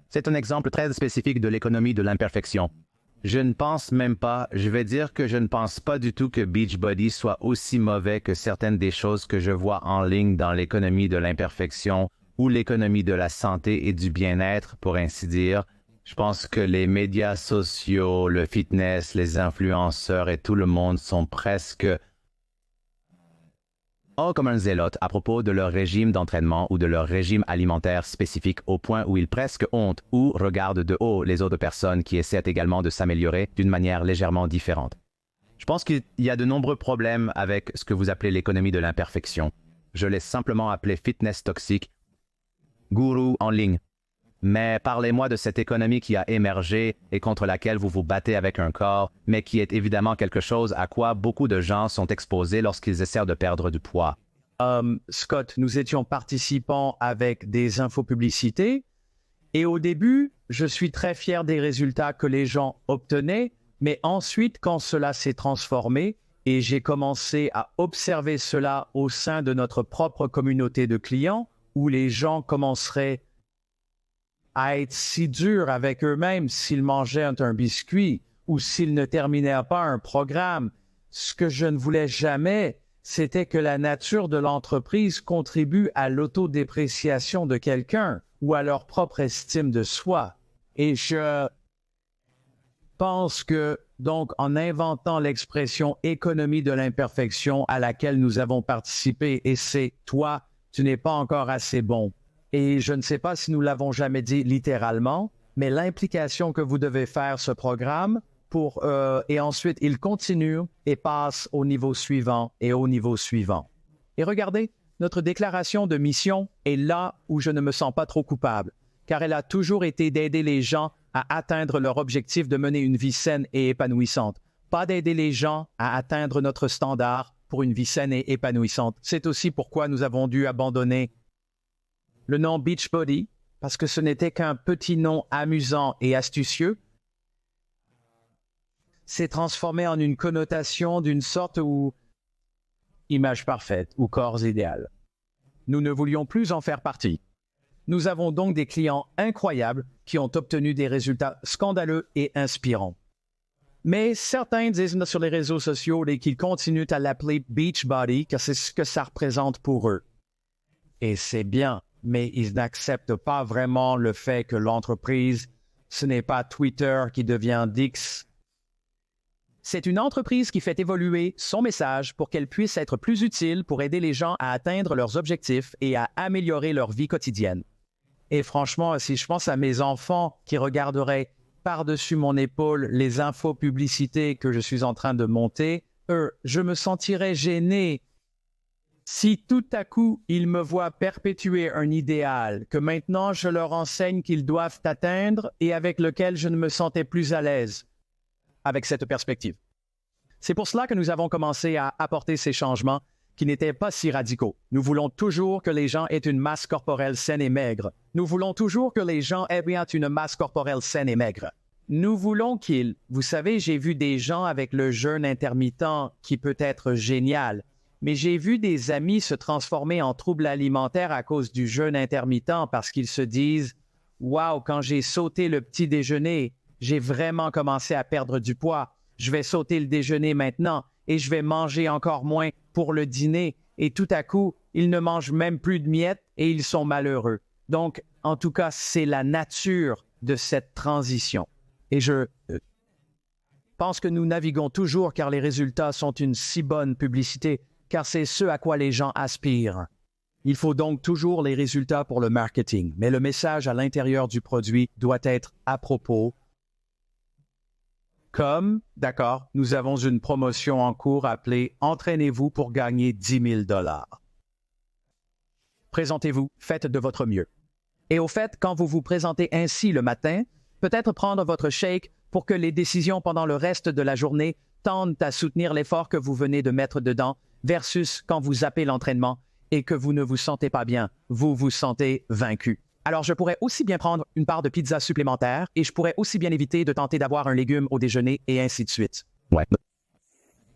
C'est un exemple très spécifique de l'économie de l'imperfection. Je ne pense pas du tout que Beachbody soit aussi mauvais que certaines des choses que je vois en ligne dans l'économie de l'imperfection ou l'économie de la santé et du bien-être, pour ainsi dire. Je pense que les médias sociaux, le fitness, les influenceurs et tout le monde sont presque comme un zélote à propos de leur régime d'entraînement ou de leur régime alimentaire spécifique au point où ils presque hontent ou regardent de haut les autres personnes qui essaient également de s'améliorer d'une manière légèrement différente. Je pense qu'il y a de nombreux problèmes avec ce que vous appelez l'économie de l'imperfection. Je l'ai simplement appelé fitness toxique, gourou en ligne. Mais parlez-moi de cette économie qui a émergé et contre laquelle vous vous battez avec un corps, mais qui est évidemment quelque chose à quoi beaucoup de gens sont exposés lorsqu'ils essaient de perdre du poids. Scott, nous étions participants avec des infopublicités et au début, je suis très fier des résultats que les gens obtenaient, mais ensuite, quand cela s'est transformé et j'ai commencé à observer cela au sein de notre propre communauté de clients, où les gens commenceraient à être si durs avec eux-mêmes s'ils mangeaient un biscuit ou s'ils ne terminaient pas un programme, ce que je ne voulais jamais, c'était que la nature de l'entreprise contribue à l'autodépréciation de quelqu'un ou à leur propre estime de soi. Et je pense que, donc, en inventant l'expression économie de l'imperfection à laquelle nous avons participé, et c'est toi, tu n'es pas encore assez bon. Et je ne sais pas si nous l'avons jamais dit littéralement, mais l'implication que vous devez faire ce programme et ensuite il continue et passe au niveau suivant et au niveau suivant. Et regardez, notre déclaration de mission est là où je ne me sens pas trop coupable, car elle a toujours été d'aider les gens à atteindre leur objectif de mener une vie saine et épanouissante, pas d'aider les gens à atteindre notre standard pour une vie saine et épanouissante. C'est aussi pourquoi nous avons dû abandonner le nom Beachbody, parce que ce n'était qu'un petit nom amusant et astucieux, s'est transformé en une connotation d'une sorte où image parfaite ou corps idéal. Nous ne voulions plus en faire partie. Nous avons donc des clients incroyables qui ont obtenu des résultats scandaleux et inspirants. Mais certains disent sur les réseaux sociaux qu'ils continuent à l'appeler Beachbody, car c'est ce que ça représente pour eux. Et c'est bien, mais ils n'acceptent pas vraiment le fait que l'entreprise, ce n'est pas Twitter qui devient X. C'est une entreprise qui fait évoluer son message pour qu'elle puisse être plus utile pour aider les gens à atteindre leurs objectifs et à améliorer leur vie quotidienne. Et franchement, si je pense à mes enfants qui regarderaient par-dessus mon épaule les infopublicités que je suis en train de monter, je me sentirais gêné si tout à coup ils me voient perpétuer un idéal que maintenant je leur enseigne qu'ils doivent atteindre et avec lequel je ne me sentais plus à l'aise avec cette perspective. C'est pour cela que nous avons commencé à apporter ces changements qui n'étaient pas si radicaux. Nous voulons toujours que les gens aient une masse corporelle saine et maigre. Nous voulons toujours que les gens aient une masse corporelle saine et maigre. Nous voulons vous savez, j'ai vu des gens avec le jeûne intermittent qui peut être génial, mais j'ai vu des amis se transformer en troubles alimentaires à cause du jeûne intermittent parce qu'ils se disent « Wow, quand j'ai sauté le petit déjeuner, j'ai vraiment commencé à perdre du poids. Je vais sauter le déjeuner maintenant et je vais manger encore moins pour le dîner. » Et tout à coup, ils ne mangent même plus de miettes et ils sont malheureux. Donc, en tout cas, c'est la nature de cette transition. Et je pense que nous naviguons toujours car les résultats sont une si bonne publicité, car c'est ce à quoi les gens aspirent. Il faut donc toujours les résultats pour le marketing, mais le message à l'intérieur du produit doit être à propos. Comme, d'accord, nous avons une promotion en cours appelée « Entraînez-vous pour gagner 10 000 $. Présentez-vous, faites de votre mieux. Et au fait, quand vous vous présentez ainsi le matin, peut-être prendre votre shake pour que les décisions pendant le reste de la journée tendent à soutenir l'effort que vous venez de mettre dedans versus quand vous zappez l'entraînement et que vous ne vous sentez pas bien, vous vous sentez vaincu. Alors, je pourrais aussi bien prendre une part de pizza supplémentaire et je pourrais aussi bien éviter de tenter d'avoir un légume au déjeuner et ainsi de suite. Ouais.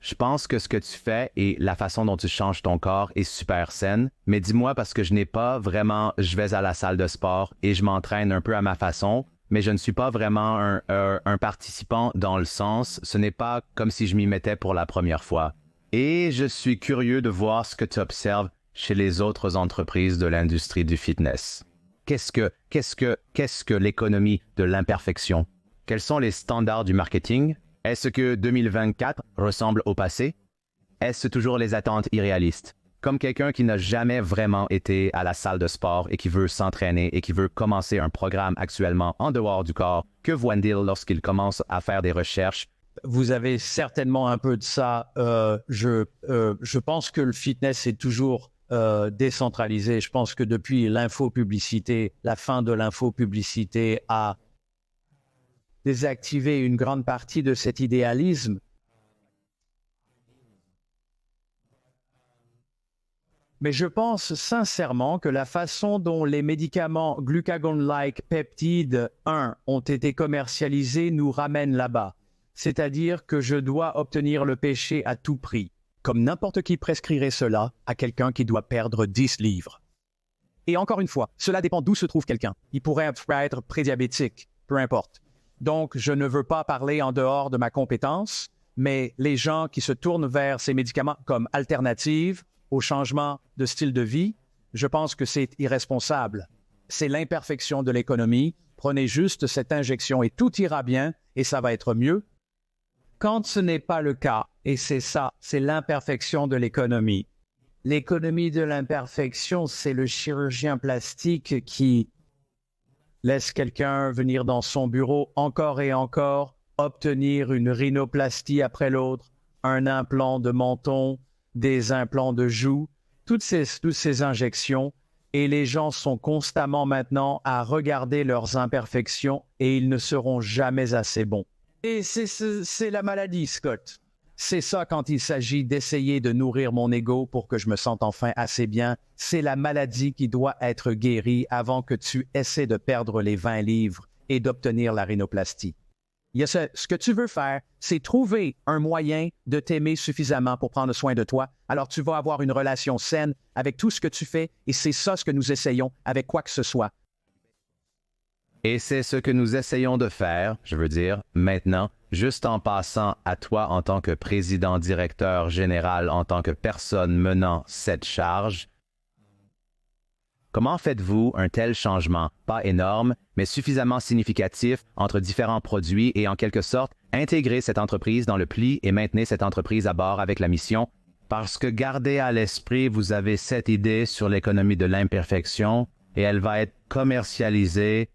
Je pense que ce que tu fais et la façon dont tu changes ton corps est super saine, mais dis-moi parce que je n'ai pas vraiment, je vais à la salle de sport et je m'entraîne un peu à ma façon, mais je ne suis pas vraiment un participant dans le sens, ce n'est pas comme si je m'y mettais pour la première fois. Et je suis curieux de voir ce que tu observes chez les autres entreprises de l'industrie du fitness. Qu'est-ce que l'économie de l'imperfection? Quels sont les standards du marketing? Est-ce que 2024 ressemble au passé? Est-ce toujours les attentes irréalistes? Comme quelqu'un qui n'a jamais vraiment été à la salle de sport et qui veut s'entraîner et qui veut commencer un programme actuellement en dehors du corps, que voit-il lorsqu'il commence à faire des recherches Vous avez certainement un peu de ça. Je pense que le fitness est toujours décentralisé. Je pense que depuis l'infopublicité, la fin de l'infopublicité a désactivé une grande partie de cet idéalisme. Mais je pense sincèrement que la façon dont les médicaments glucagon-like peptides 1 ont été commercialisés nous ramène là-bas. C'est-à-dire que je dois obtenir le péché à tout prix, comme n'importe qui prescrirait cela à quelqu'un qui doit perdre 10 livres. Et encore une fois, cela dépend d'où se trouve quelqu'un. Il pourrait être prédiabétique, peu importe. Donc, je ne veux pas parler en dehors de ma compétence, mais les gens qui se tournent vers ces médicaments comme alternative au changement de style de vie, je pense que c'est irresponsable. C'est l'imperfection de l'économie. Prenez juste cette injection et tout ira bien et ça va être mieux. Quand ce n'est pas le cas, et c'est ça, c'est l'imperfection de l'économie. L'économie de l'imperfection, c'est le chirurgien plastique qui laisse quelqu'un venir dans son bureau encore et encore, obtenir une rhinoplastie après l'autre, un implant de menton, des implants de joues, toutes ces injections, et les gens sont constamment maintenant à regarder leurs imperfections et ils ne seront jamais assez bons. Et c'est la maladie, Scott. C'est ça quand il s'agit d'essayer de nourrir mon ego pour que je me sente enfin assez bien. C'est la maladie qui doit être guérie avant que tu essaies de perdre les 20 livres et d'obtenir la rhinoplastie. Ce que tu veux faire, c'est trouver un moyen de t'aimer suffisamment pour prendre soin de toi. Alors tu vas avoir une relation saine avec tout ce que tu fais et c'est ça ce que nous essayons avec quoi que ce soit. Et c'est ce que nous essayons de faire, je veux dire, maintenant, juste en passant à toi en tant que président directeur général, en tant que personne menant cette charge. Comment faites-vous un tel changement, pas énorme, mais suffisamment significatif entre différents produits et en quelque sorte intégrer cette entreprise dans le pli et maintenir cette entreprise à bord avec la mission? Parce que gardez à l'esprit, vous avez cette idée sur l'économie de l'imperfection et elle va être commercialisée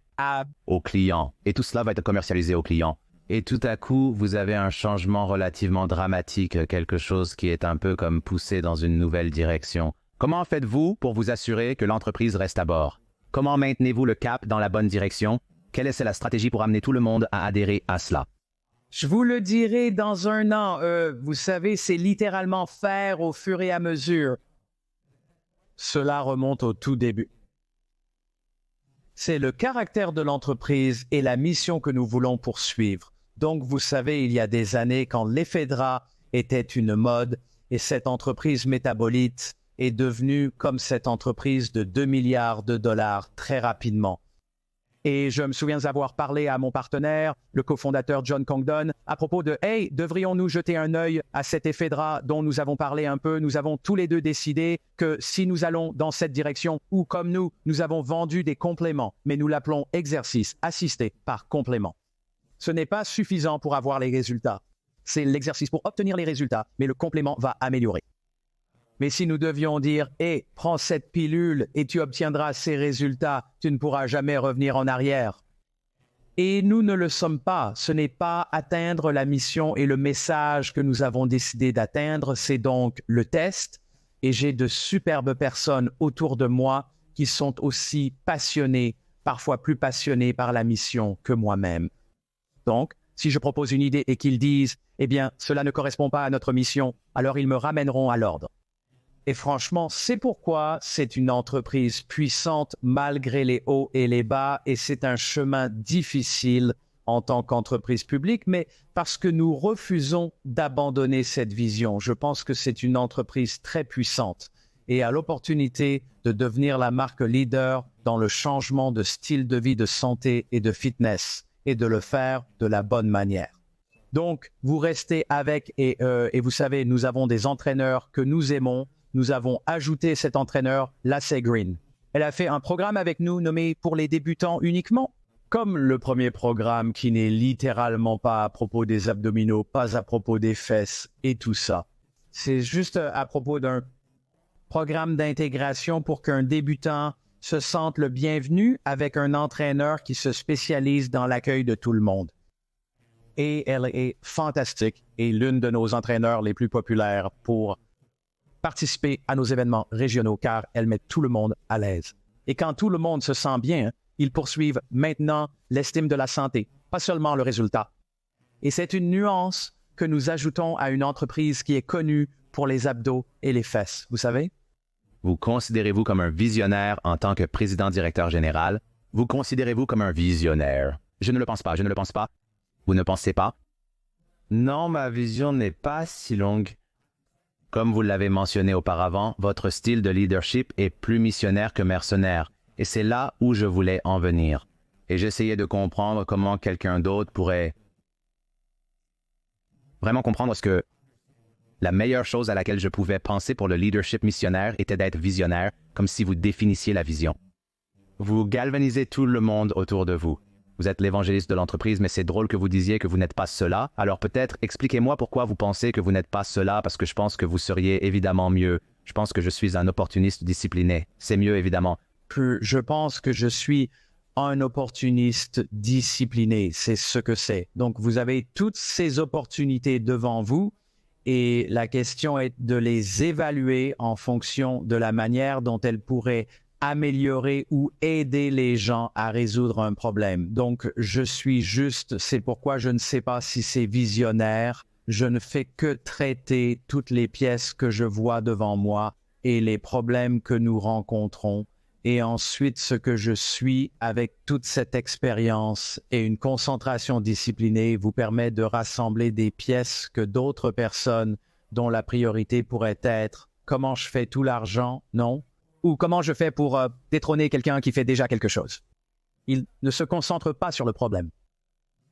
aux clients. Et tout cela va être commercialisé aux clients. Et tout à coup, vous avez un changement relativement dramatique, quelque chose qui est un peu comme poussé dans une nouvelle direction. Comment faites-vous pour vous assurer que l'entreprise reste à bord? Comment maintenez-vous le cap dans la bonne direction? Quelle est la stratégie pour amener tout le monde à adhérer à cela? Je vous le dirai dans un an. Vous savez, c'est littéralement faire au fur et à mesure. Cela remonte au tout début. C'est le caractère de l'entreprise et la mission que nous voulons poursuivre. Donc, vous savez, il y a des années, quand l'ephedra était une mode et cette entreprise métabolite est devenue comme cette entreprise de 2 milliards de dollars très rapidement. Et je me souviens avoir parlé à mon partenaire, le cofondateur John Congdon, à propos de « Hey, devrions-nous jeter un œil à cet ephedra dont nous avons parlé un peu? Nous avons tous les deux décidé que si nous allons dans cette direction, ou comme nous avons vendu des compléments, mais nous l'appelons exercice assisté par complément. Ce n'est pas suffisant pour avoir les résultats. C'est l'exercice pour obtenir les résultats, mais le complément va améliorer. Mais si nous devions dire « Hey, prends cette pilule et tu obtiendras ces résultats, tu ne pourras jamais revenir en arrière. » Et nous ne le sommes pas. Ce n'est pas atteindre la mission et le message que nous avons décidé d'atteindre, c'est donc le test. Et j'ai de superbes personnes autour de moi qui sont aussi passionnées, parfois plus passionnées par la mission que moi-même. Donc, si je propose une idée et qu'ils disent « Eh bien, cela ne correspond pas à notre mission », alors ils me ramèneront à l'ordre. Et franchement, c'est pourquoi c'est une entreprise puissante malgré les hauts et les bas et c'est un chemin difficile en tant qu'entreprise publique, mais parce que nous refusons d'abandonner cette vision. Je pense que c'est une entreprise très puissante et a l'opportunité de devenir la marque leader dans le changement de style de vie, de santé et de fitness et de le faire de la bonne manière. Donc, vous restez avec et vous savez, nous avons des entraîneurs que nous aimons. Nous avons ajouté cet entraîneur, Lacey Green. Elle a fait un programme avec nous nommé « Pour les débutants uniquement », comme le premier programme qui n'est littéralement pas à propos des abdominaux, pas à propos des fesses et tout ça. C'est juste à propos d'un programme d'intégration pour qu'un débutant se sente le bienvenu avec un entraîneur qui se spécialise dans l'accueil de tout le monde. et elle est fantastique et l'une de nos entraîneurs les plus populaires pour participer à nos événements régionaux car elle met tout le monde à l'aise. Et quand tout le monde se sent bien, ils poursuivent maintenant l'estime de la santé, pas seulement le résultat. Et c'est une nuance que nous ajoutons à une entreprise qui est connue pour les abdos et les fesses, vous savez? Vous considérez-vous comme un visionnaire en tant que président-directeur général? Vous considérez-vous comme un visionnaire? Je ne le pense pas, je ne le pense pas. Vous ne pensez pas? Non, ma vision n'est pas si longue. Comme vous l'avez mentionné auparavant, votre style de leadership est plus missionnaire que mercenaire. Et c'est là où je voulais en venir. Et j'essayais de comprendre comment quelqu'un d'autre pourrait vraiment comprendre ce que la meilleure chose à laquelle je pouvais penser pour le leadership missionnaire était d'être visionnaire, comme si vous définissiez la vision. Vous galvanisez tout le monde autour de vous. Vous êtes l'évangéliste de l'entreprise, mais c'est drôle que vous disiez que vous n'êtes pas cela. Alors peut-être expliquez-moi pourquoi vous pensez que vous n'êtes pas cela, parce que je pense que vous seriez évidemment mieux. Je pense que je suis un opportuniste discipliné. C'est mieux, évidemment. Je pense que je suis un opportuniste discipliné. C'est ce que c'est. Donc, vous avez toutes ces opportunités devant vous et la question est de les évaluer en fonction de la manière dont elles pourraient améliorer ou aider les gens à résoudre un problème. Donc, je suis juste, c'est pourquoi je ne sais pas si c'est visionnaire. Je ne fais que traiter toutes les pièces que je vois devant moi et les problèmes que nous rencontrons. Et ensuite, ce que je suis avec toute cette expérience et une concentration disciplinée vous permet de rassembler des pièces que d'autres personnes dont la priorité pourrait être « comment je fais tout l'argent ?» non, ou « comment je fais pour détrôner quelqu'un qui fait déjà quelque chose ?» Ils ne se concentrent pas sur le problème.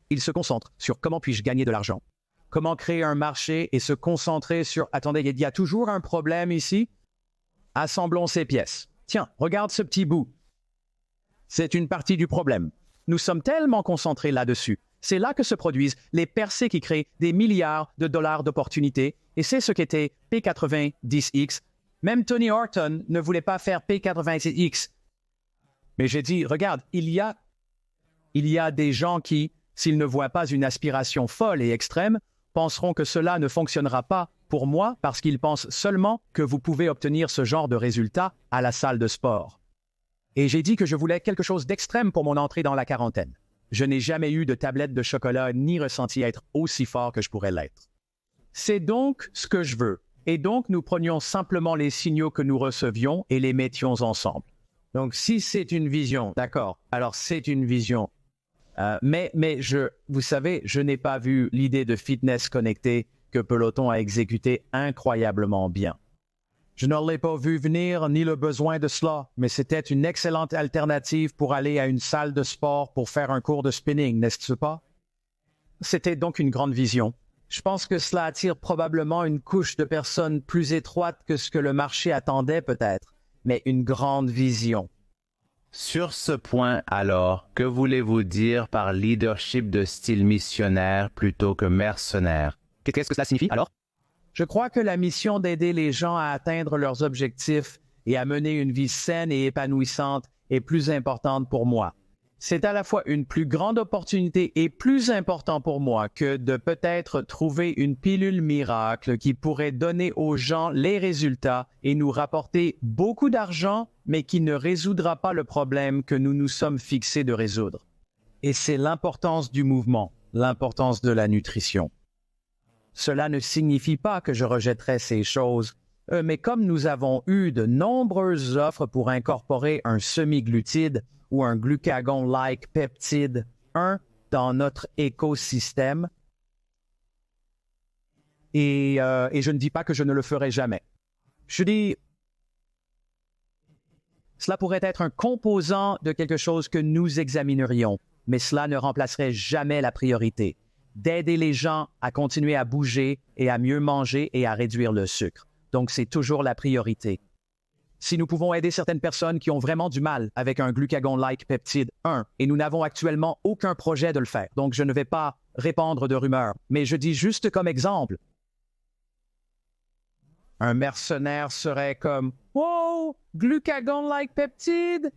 Ils se concentrent sur « comment puis-je gagner de l'argent ?» Comment créer un marché et se concentrer sur « attendez, il y a toujours un problème ici. Assemblons ces pièces. » Tiens, regarde ce petit bout. C'est une partie du problème. Nous sommes tellement concentrés là-dessus. C'est là que se produisent les percées qui créent des milliards de dollars d'opportunités. Et c'est ce qu'était P90X. Même Tony Horton ne voulait pas faire P90X. Mais j'ai dit, regarde, il y a des gens qui, s'ils ne voient pas une aspiration folle et extrême, penseront que cela ne fonctionnera pas pour moi parce qu'ils pensent seulement que vous pouvez obtenir ce genre de résultat à la salle de sport. Et j'ai dit que je voulais quelque chose d'extrême pour mon entrée dans la quarantaine. Je n'ai jamais eu de tablette de chocolat ni ressenti être aussi fort que je pourrais l'être. C'est donc ce que je veux. Et donc, nous prenions simplement les signaux que nous recevions et les mettions ensemble. Donc, si c'est une vision, d'accord, alors c'est une vision. Mais vous savez, je n'ai pas vu l'idée de fitness connecté que Peloton a exécuté incroyablement bien. Je ne l'ai pas vu venir ni le besoin de cela, mais c'était une excellente alternative pour aller à une salle de sport pour faire un cours de spinning, n'est-ce pas? C'était donc une grande vision. Je pense que cela attire probablement une couche de personnes plus étroite que ce que le marché attendait peut-être, mais une grande vision. Sur ce point, alors, que voulez-vous dire par leadership de style missionnaire plutôt que mercenaire? Qu'est-ce que cela signifie, alors? Je crois que la mission d'aider les gens à atteindre leurs objectifs et à mener une vie saine et épanouissante est plus importante pour moi. C'est à la fois une plus grande opportunité et plus important pour moi que de peut-être trouver une pilule miracle qui pourrait donner aux gens les résultats et nous rapporter beaucoup d'argent, mais qui ne résoudra pas le problème que nous nous sommes fixés de résoudre. Et c'est l'importance du mouvement, l'importance de la nutrition. Cela ne signifie pas que je rejetterai ces choses, mais comme nous avons eu de nombreuses offres pour incorporer un semi-glutide ou un glucagon-like peptide 1 dans notre écosystème, et je ne dis pas que je ne le ferai jamais. Je dis, cela pourrait être un composant de quelque chose que nous examinerions, mais cela ne remplacerait jamais la priorité, d'aider les gens à continuer à bouger et à mieux manger et à réduire le sucre. Donc, c'est toujours la priorité. Si nous pouvons aider certaines personnes qui ont vraiment du mal avec un glucagon-like peptide 1, et nous n'avons actuellement aucun projet de le faire, donc je ne vais pas répandre de rumeurs, mais je dis juste comme exemple, un mercenaire serait comme « Wow, glucagon-like peptide,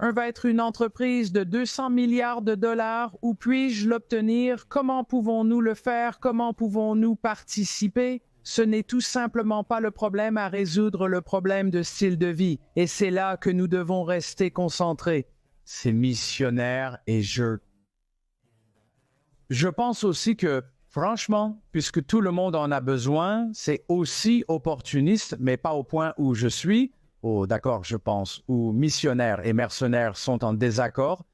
Un va être une entreprise de 200 milliards de dollars. Où puis-je l'obtenir? Comment pouvons-nous le faire? Comment pouvons-nous participer? Ce n'est tout simplement pas le problème à résoudre, le problème de style de vie. Et c'est là que nous devons rester concentrés. C'est missionnaire et je pense aussi que, franchement, puisque tout le monde en a besoin, c'est aussi opportuniste, mais pas au point où je suis. Oh, d'accord, je pense, où missionnaires et mercenaires sont en désaccord.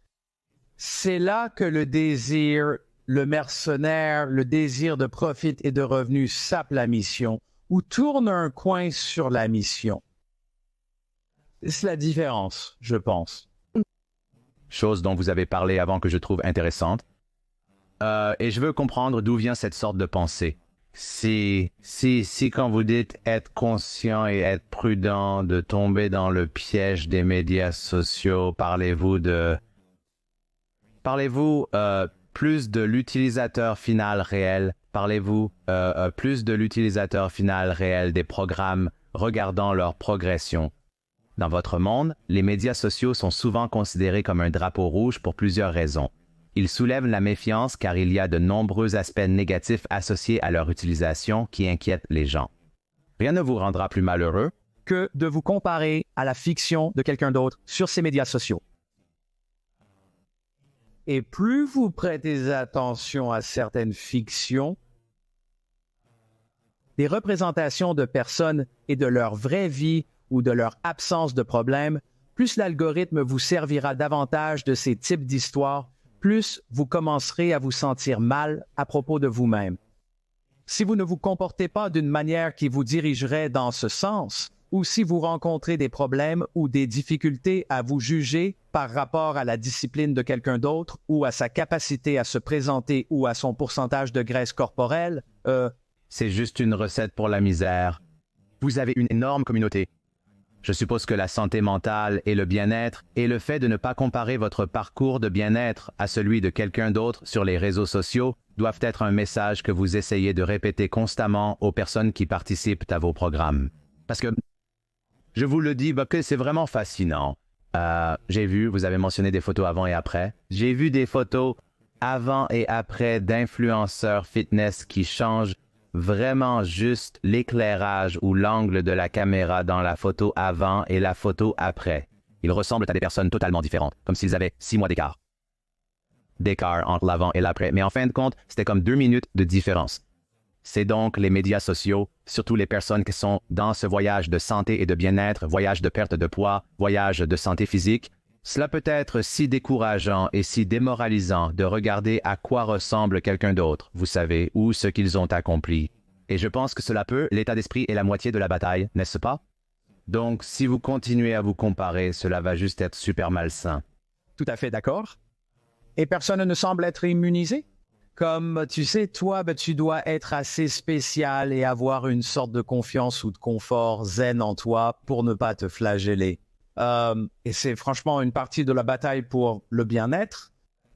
C'est là que le désir, le mercenaire, le désir de profit et de revenus sape la mission, ou tourne un coin sur la mission. C'est la différence, je pense. Chose dont vous avez parlé avant que je trouve intéressante. Et je veux comprendre d'où vient cette sorte de pensée. Si quand vous dites être conscient et être prudent de tomber dans le piège des médias sociaux, parlez-vous plus de l'utilisateur final réel? Parlez-vous plus de l'utilisateur final réel des programmes regardant leur progression? Dans votre monde, les médias sociaux sont souvent considérés comme un drapeau rouge pour plusieurs raisons. Ils soulèvent la méfiance car il y a de nombreux aspects négatifs associés à leur utilisation qui inquiètent les gens. Rien ne vous rendra plus malheureux que de vous comparer à la fiction de quelqu'un d'autre sur ces médias sociaux. Et plus vous prêtez attention à certaines fictions, des représentations de personnes et de leur vraie vie ou de leur absence de problème, plus l'algorithme vous servira davantage de ces types d'histoires, plus vous commencerez à vous sentir mal à propos de vous-même. Si vous ne vous comportez pas d'une manière qui vous dirigerait dans ce sens, ou si vous rencontrez des problèmes ou des difficultés à vous juger par rapport à la discipline de quelqu'un d'autre ou à sa capacité à se présenter ou à son pourcentage de graisse corporelle, c'est juste une recette pour la misère. Vous avez une énorme communauté. Je suppose que la santé mentale et le bien-être et le fait de ne pas comparer votre parcours de bien-être à celui de quelqu'un d'autre sur les réseaux sociaux doivent être un message que vous essayez de répéter constamment aux personnes qui participent à vos programmes. Parce que, je vous le dis, que c'est vraiment fascinant. J'ai vu, vous avez mentionné des photos avant et après. J'ai vu des photos avant et après d'influenceurs fitness qui changent vraiment juste l'éclairage ou l'angle de la caméra dans la photo avant et la photo après. Ils ressemblent à des personnes totalement différentes, comme s'ils avaient 6 mois d'écart. D'écart entre l'avant et l'après. Mais en fin de compte, c'était comme 2 minutes de différence. C'est donc les médias sociaux, surtout les personnes qui sont dans ce voyage de santé et de bien-être, voyage de perte de poids, voyage de santé physique. Cela peut être si décourageant et si démoralisant de regarder à quoi ressemble quelqu'un d'autre, vous savez, ou ce qu'ils ont accompli. Et je pense que cela peut, l'état d'esprit est la moitié de la bataille, n'est-ce pas? Donc, si vous continuez à vous comparer, cela va juste être super malsain. Tout à fait d'accord. Et personne ne semble être immunisé. Comme tu sais, toi, tu dois être assez spécial et avoir une sorte de confiance ou de confort zen en toi pour ne pas te flageller. Et c'est franchement une partie de la bataille pour le bien-être.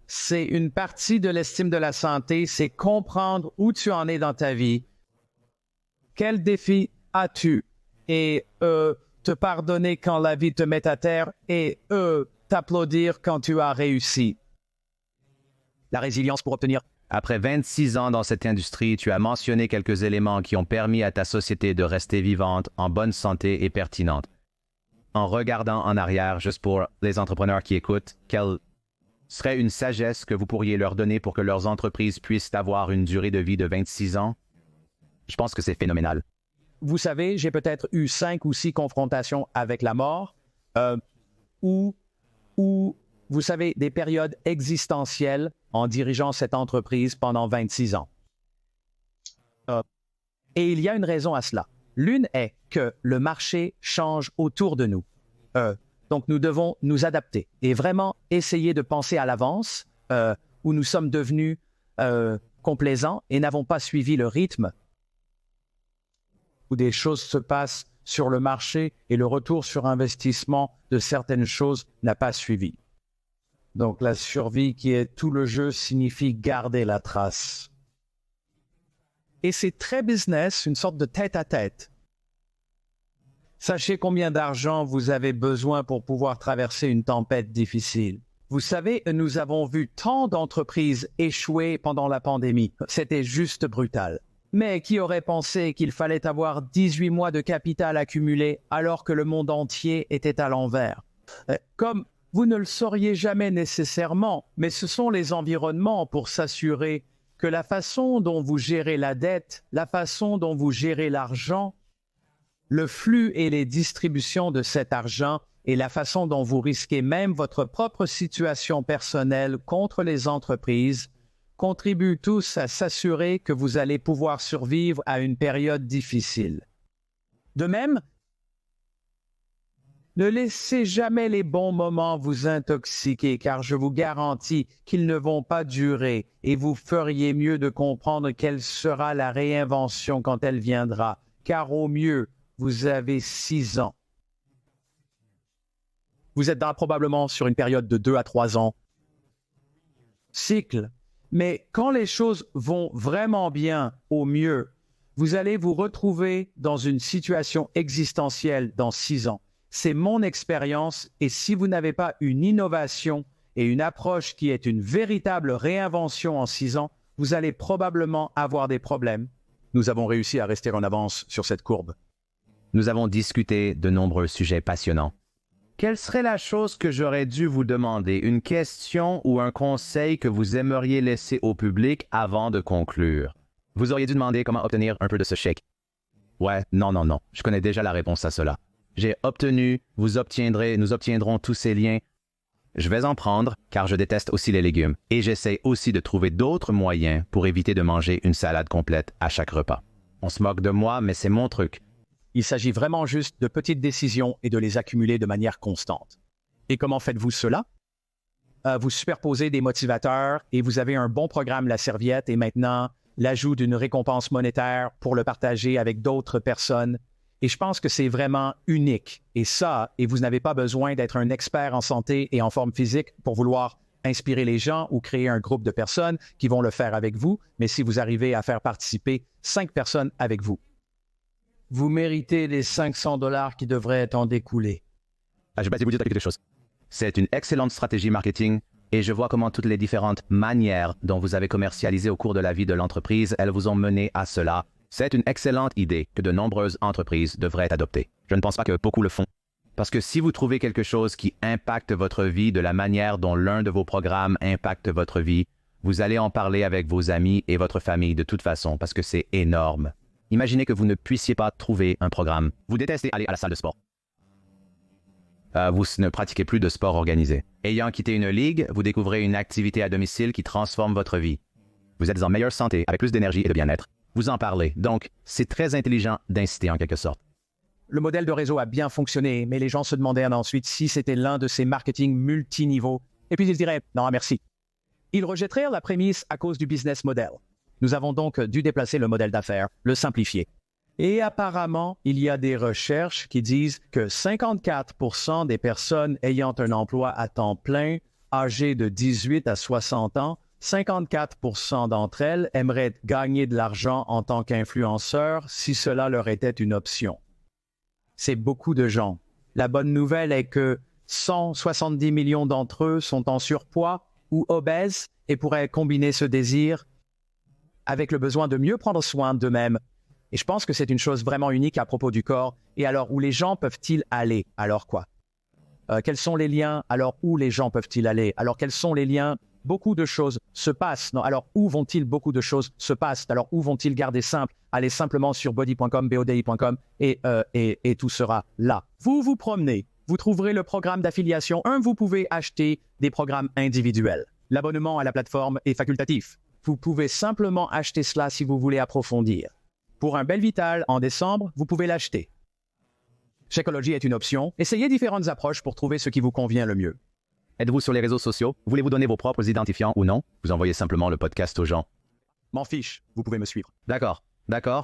C'est une partie de l'estime de la santé, c'est comprendre où tu en es dans ta vie. Quel défi as-tu? Et te pardonner quand la vie te met à terre et t'applaudir quand tu as réussi. La résilience pour obtenir. Après 26 ans dans cette industrie, tu as mentionné quelques éléments qui ont permis à ta société de rester vivante, en bonne santé et pertinente. En regardant en arrière, juste pour les entrepreneurs qui écoutent, quelle serait une sagesse que vous pourriez leur donner pour que leurs entreprises puissent avoir une durée de vie de 26 ans? Je pense que c'est phénoménal. Vous savez, j'ai peut-être eu 5 ou 6 confrontations avec la mort, ou, vous savez, des périodes existentielles en dirigeant cette entreprise pendant 26 ans. Et il y a une raison à cela. L'une est que le marché change autour de nous. Donc, nous devons nous adapter et vraiment essayer de penser à l'avance où nous sommes devenus complaisants et n'avons pas suivi le rythme où des choses se passent sur le marché et le retour sur investissement de certaines choses n'a pas suivi. Donc, la survie qui est tout le jeu signifie garder la trace. Et c'est très business, une sorte de tête-à-tête. Sachez combien d'argent vous avez besoin pour pouvoir traverser une tempête difficile. Vous savez, nous avons vu tant d'entreprises échouer pendant la pandémie. C'était juste brutal. Mais qui aurait pensé qu'il fallait avoir 18 mois de capital accumulé alors que le monde entier était à l'envers? Comme vous ne le sauriez jamais nécessairement, mais ce sont les environnements pour s'assurer que la façon dont vous gérez la dette, la façon dont vous gérez l'argent, le flux et les distributions de cet argent et la façon dont vous risquez même votre propre situation personnelle contre les entreprises contribuent tous à s'assurer que vous allez pouvoir survivre à une période difficile. De même, ne laissez jamais les bons moments vous intoxiquer, car je vous garantis qu'ils ne vont pas durer et vous feriez mieux de comprendre quelle sera la réinvention quand elle viendra, car au mieux, vous avez 6 ans. Vous êtes probablement sur une période de 2 à 3 ans. Cycle. Mais quand les choses vont vraiment bien, au mieux, vous allez vous retrouver dans une situation existentielle dans 6 ans. C'est mon expérience et si vous n'avez pas une innovation et une approche qui est une véritable réinvention en 6 ans, vous allez probablement avoir des problèmes. Nous avons réussi à rester en avance sur cette courbe. Nous avons discuté de nombreux sujets passionnants. Quelle serait la chose que j'aurais dû vous demander, une question ou un conseil que vous aimeriez laisser au public avant de conclure? Vous auriez dû demander comment obtenir un peu de ce chèque. Ouais, non, je connais déjà la réponse à cela. J'ai obtenu, nous obtiendrons tous ces liens. Je vais en prendre, car je déteste aussi les légumes, et j'essaie aussi de trouver d'autres moyens pour éviter de manger une salade complète à chaque repas. On se moque de moi, mais c'est mon truc. Il s'agit vraiment juste de petites décisions et de les accumuler de manière constante. Et comment faites-vous cela? Vous superposez des motivateurs et vous avez un bon programme La Serviette et maintenant l'ajout d'une récompense monétaire pour le partager avec d'autres personnes. Et je pense que c'est vraiment unique. Et vous n'avez pas besoin d'être un expert en santé et en forme physique pour vouloir inspirer les gens ou créer un groupe de personnes qui vont le faire avec vous, mais si vous arrivez à faire participer 5 personnes avec vous. Vous méritez les 500 $ qui devraient en découler. Je vais vous dire quelque chose. C'est une excellente stratégie marketing et je vois comment toutes les différentes manières dont vous avez commercialisé au cours de la vie de l'entreprise, elles vous ont mené à cela. C'est une excellente idée que de nombreuses entreprises devraient adopter. Je ne pense pas que beaucoup le font. Parce que si vous trouvez quelque chose qui impacte votre vie de la manière dont l'un de vos programmes impacte votre vie, vous allez en parler avec vos amis et votre famille de toute façon parce que c'est énorme. Imaginez que vous ne puissiez pas trouver un programme. Vous détestez aller à la salle de sport. Vous ne pratiquez plus de sport organisé. Ayant quitté une ligue, vous découvrez une activité à domicile qui transforme votre vie. Vous êtes en meilleure santé, avec plus d'énergie et de bien-être. Vous en parlez. Donc, c'est très intelligent d'inciter en quelque sorte. Le modèle de réseau a bien fonctionné, mais les gens se demandaient ensuite si c'était l'un de ces marketing multiniveaux. Et puis ils diraient « Non, merci ». Ils rejetteraient la prémisse à cause du business model. Nous avons donc dû déplacer le modèle d'affaires, le simplifier. Et apparemment, il y a des recherches qui disent que 54% des personnes ayant un emploi à temps plein, âgées de 18 à 60 ans, 54% d'entre elles aimeraient gagner de l'argent en tant qu'influenceurs si cela leur était une option. C'est beaucoup de gens. La bonne nouvelle est que 170 millions d'entre eux sont en surpoids ou obèses et pourraient combiner ce désir avec le besoin de mieux prendre soin d'eux-mêmes. Et je pense que c'est une chose vraiment unique à propos du corps. Et alors, où les gens peuvent-ils aller? Alors quoi? Quels sont les liens? Alors, où les gens peuvent-ils aller? Alors, quels sont les liens? Beaucoup de choses se passent. Non, alors, où vont-ils? Beaucoup de choses se passent. Alors, où vont-ils garder simple? Allez simplement sur body.com, bodi.com et tout sera là. Vous vous promenez. Vous trouverez le programme d'affiliation. Vous pouvez acheter des programmes individuels. L'abonnement à la plateforme est facultatif. Vous pouvez simplement acheter cela si vous voulez approfondir. Pour un Belvital en décembre, vous pouvez l'acheter. Shakeology est une option. Essayez différentes approches pour trouver ce qui vous convient le mieux. Êtes-vous sur les réseaux sociaux? Voulez-vous donner vos propres identifiants ou non? Vous envoyez simplement le podcast aux gens. M'en fiche, vous pouvez me suivre. D'accord,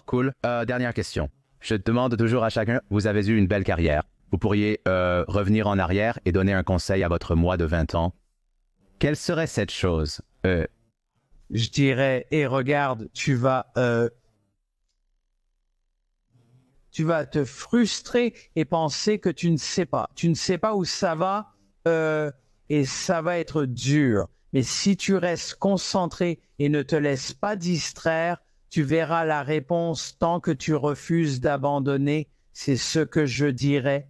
cool. Dernière question. Je demande toujours à chacun, vous avez eu une belle carrière. Vous pourriez revenir en arrière et donner un conseil à votre moi de 20 ans. Quelle serait cette chose? Je dirais, regarde, tu vas tu vas te frustrer et penser que tu ne sais pas. Tu ne sais pas où ça va et ça va être dur. Mais si tu restes concentré et ne te laisses pas distraire, tu verras la réponse tant que tu refuses d'abandonner. C'est ce que je dirais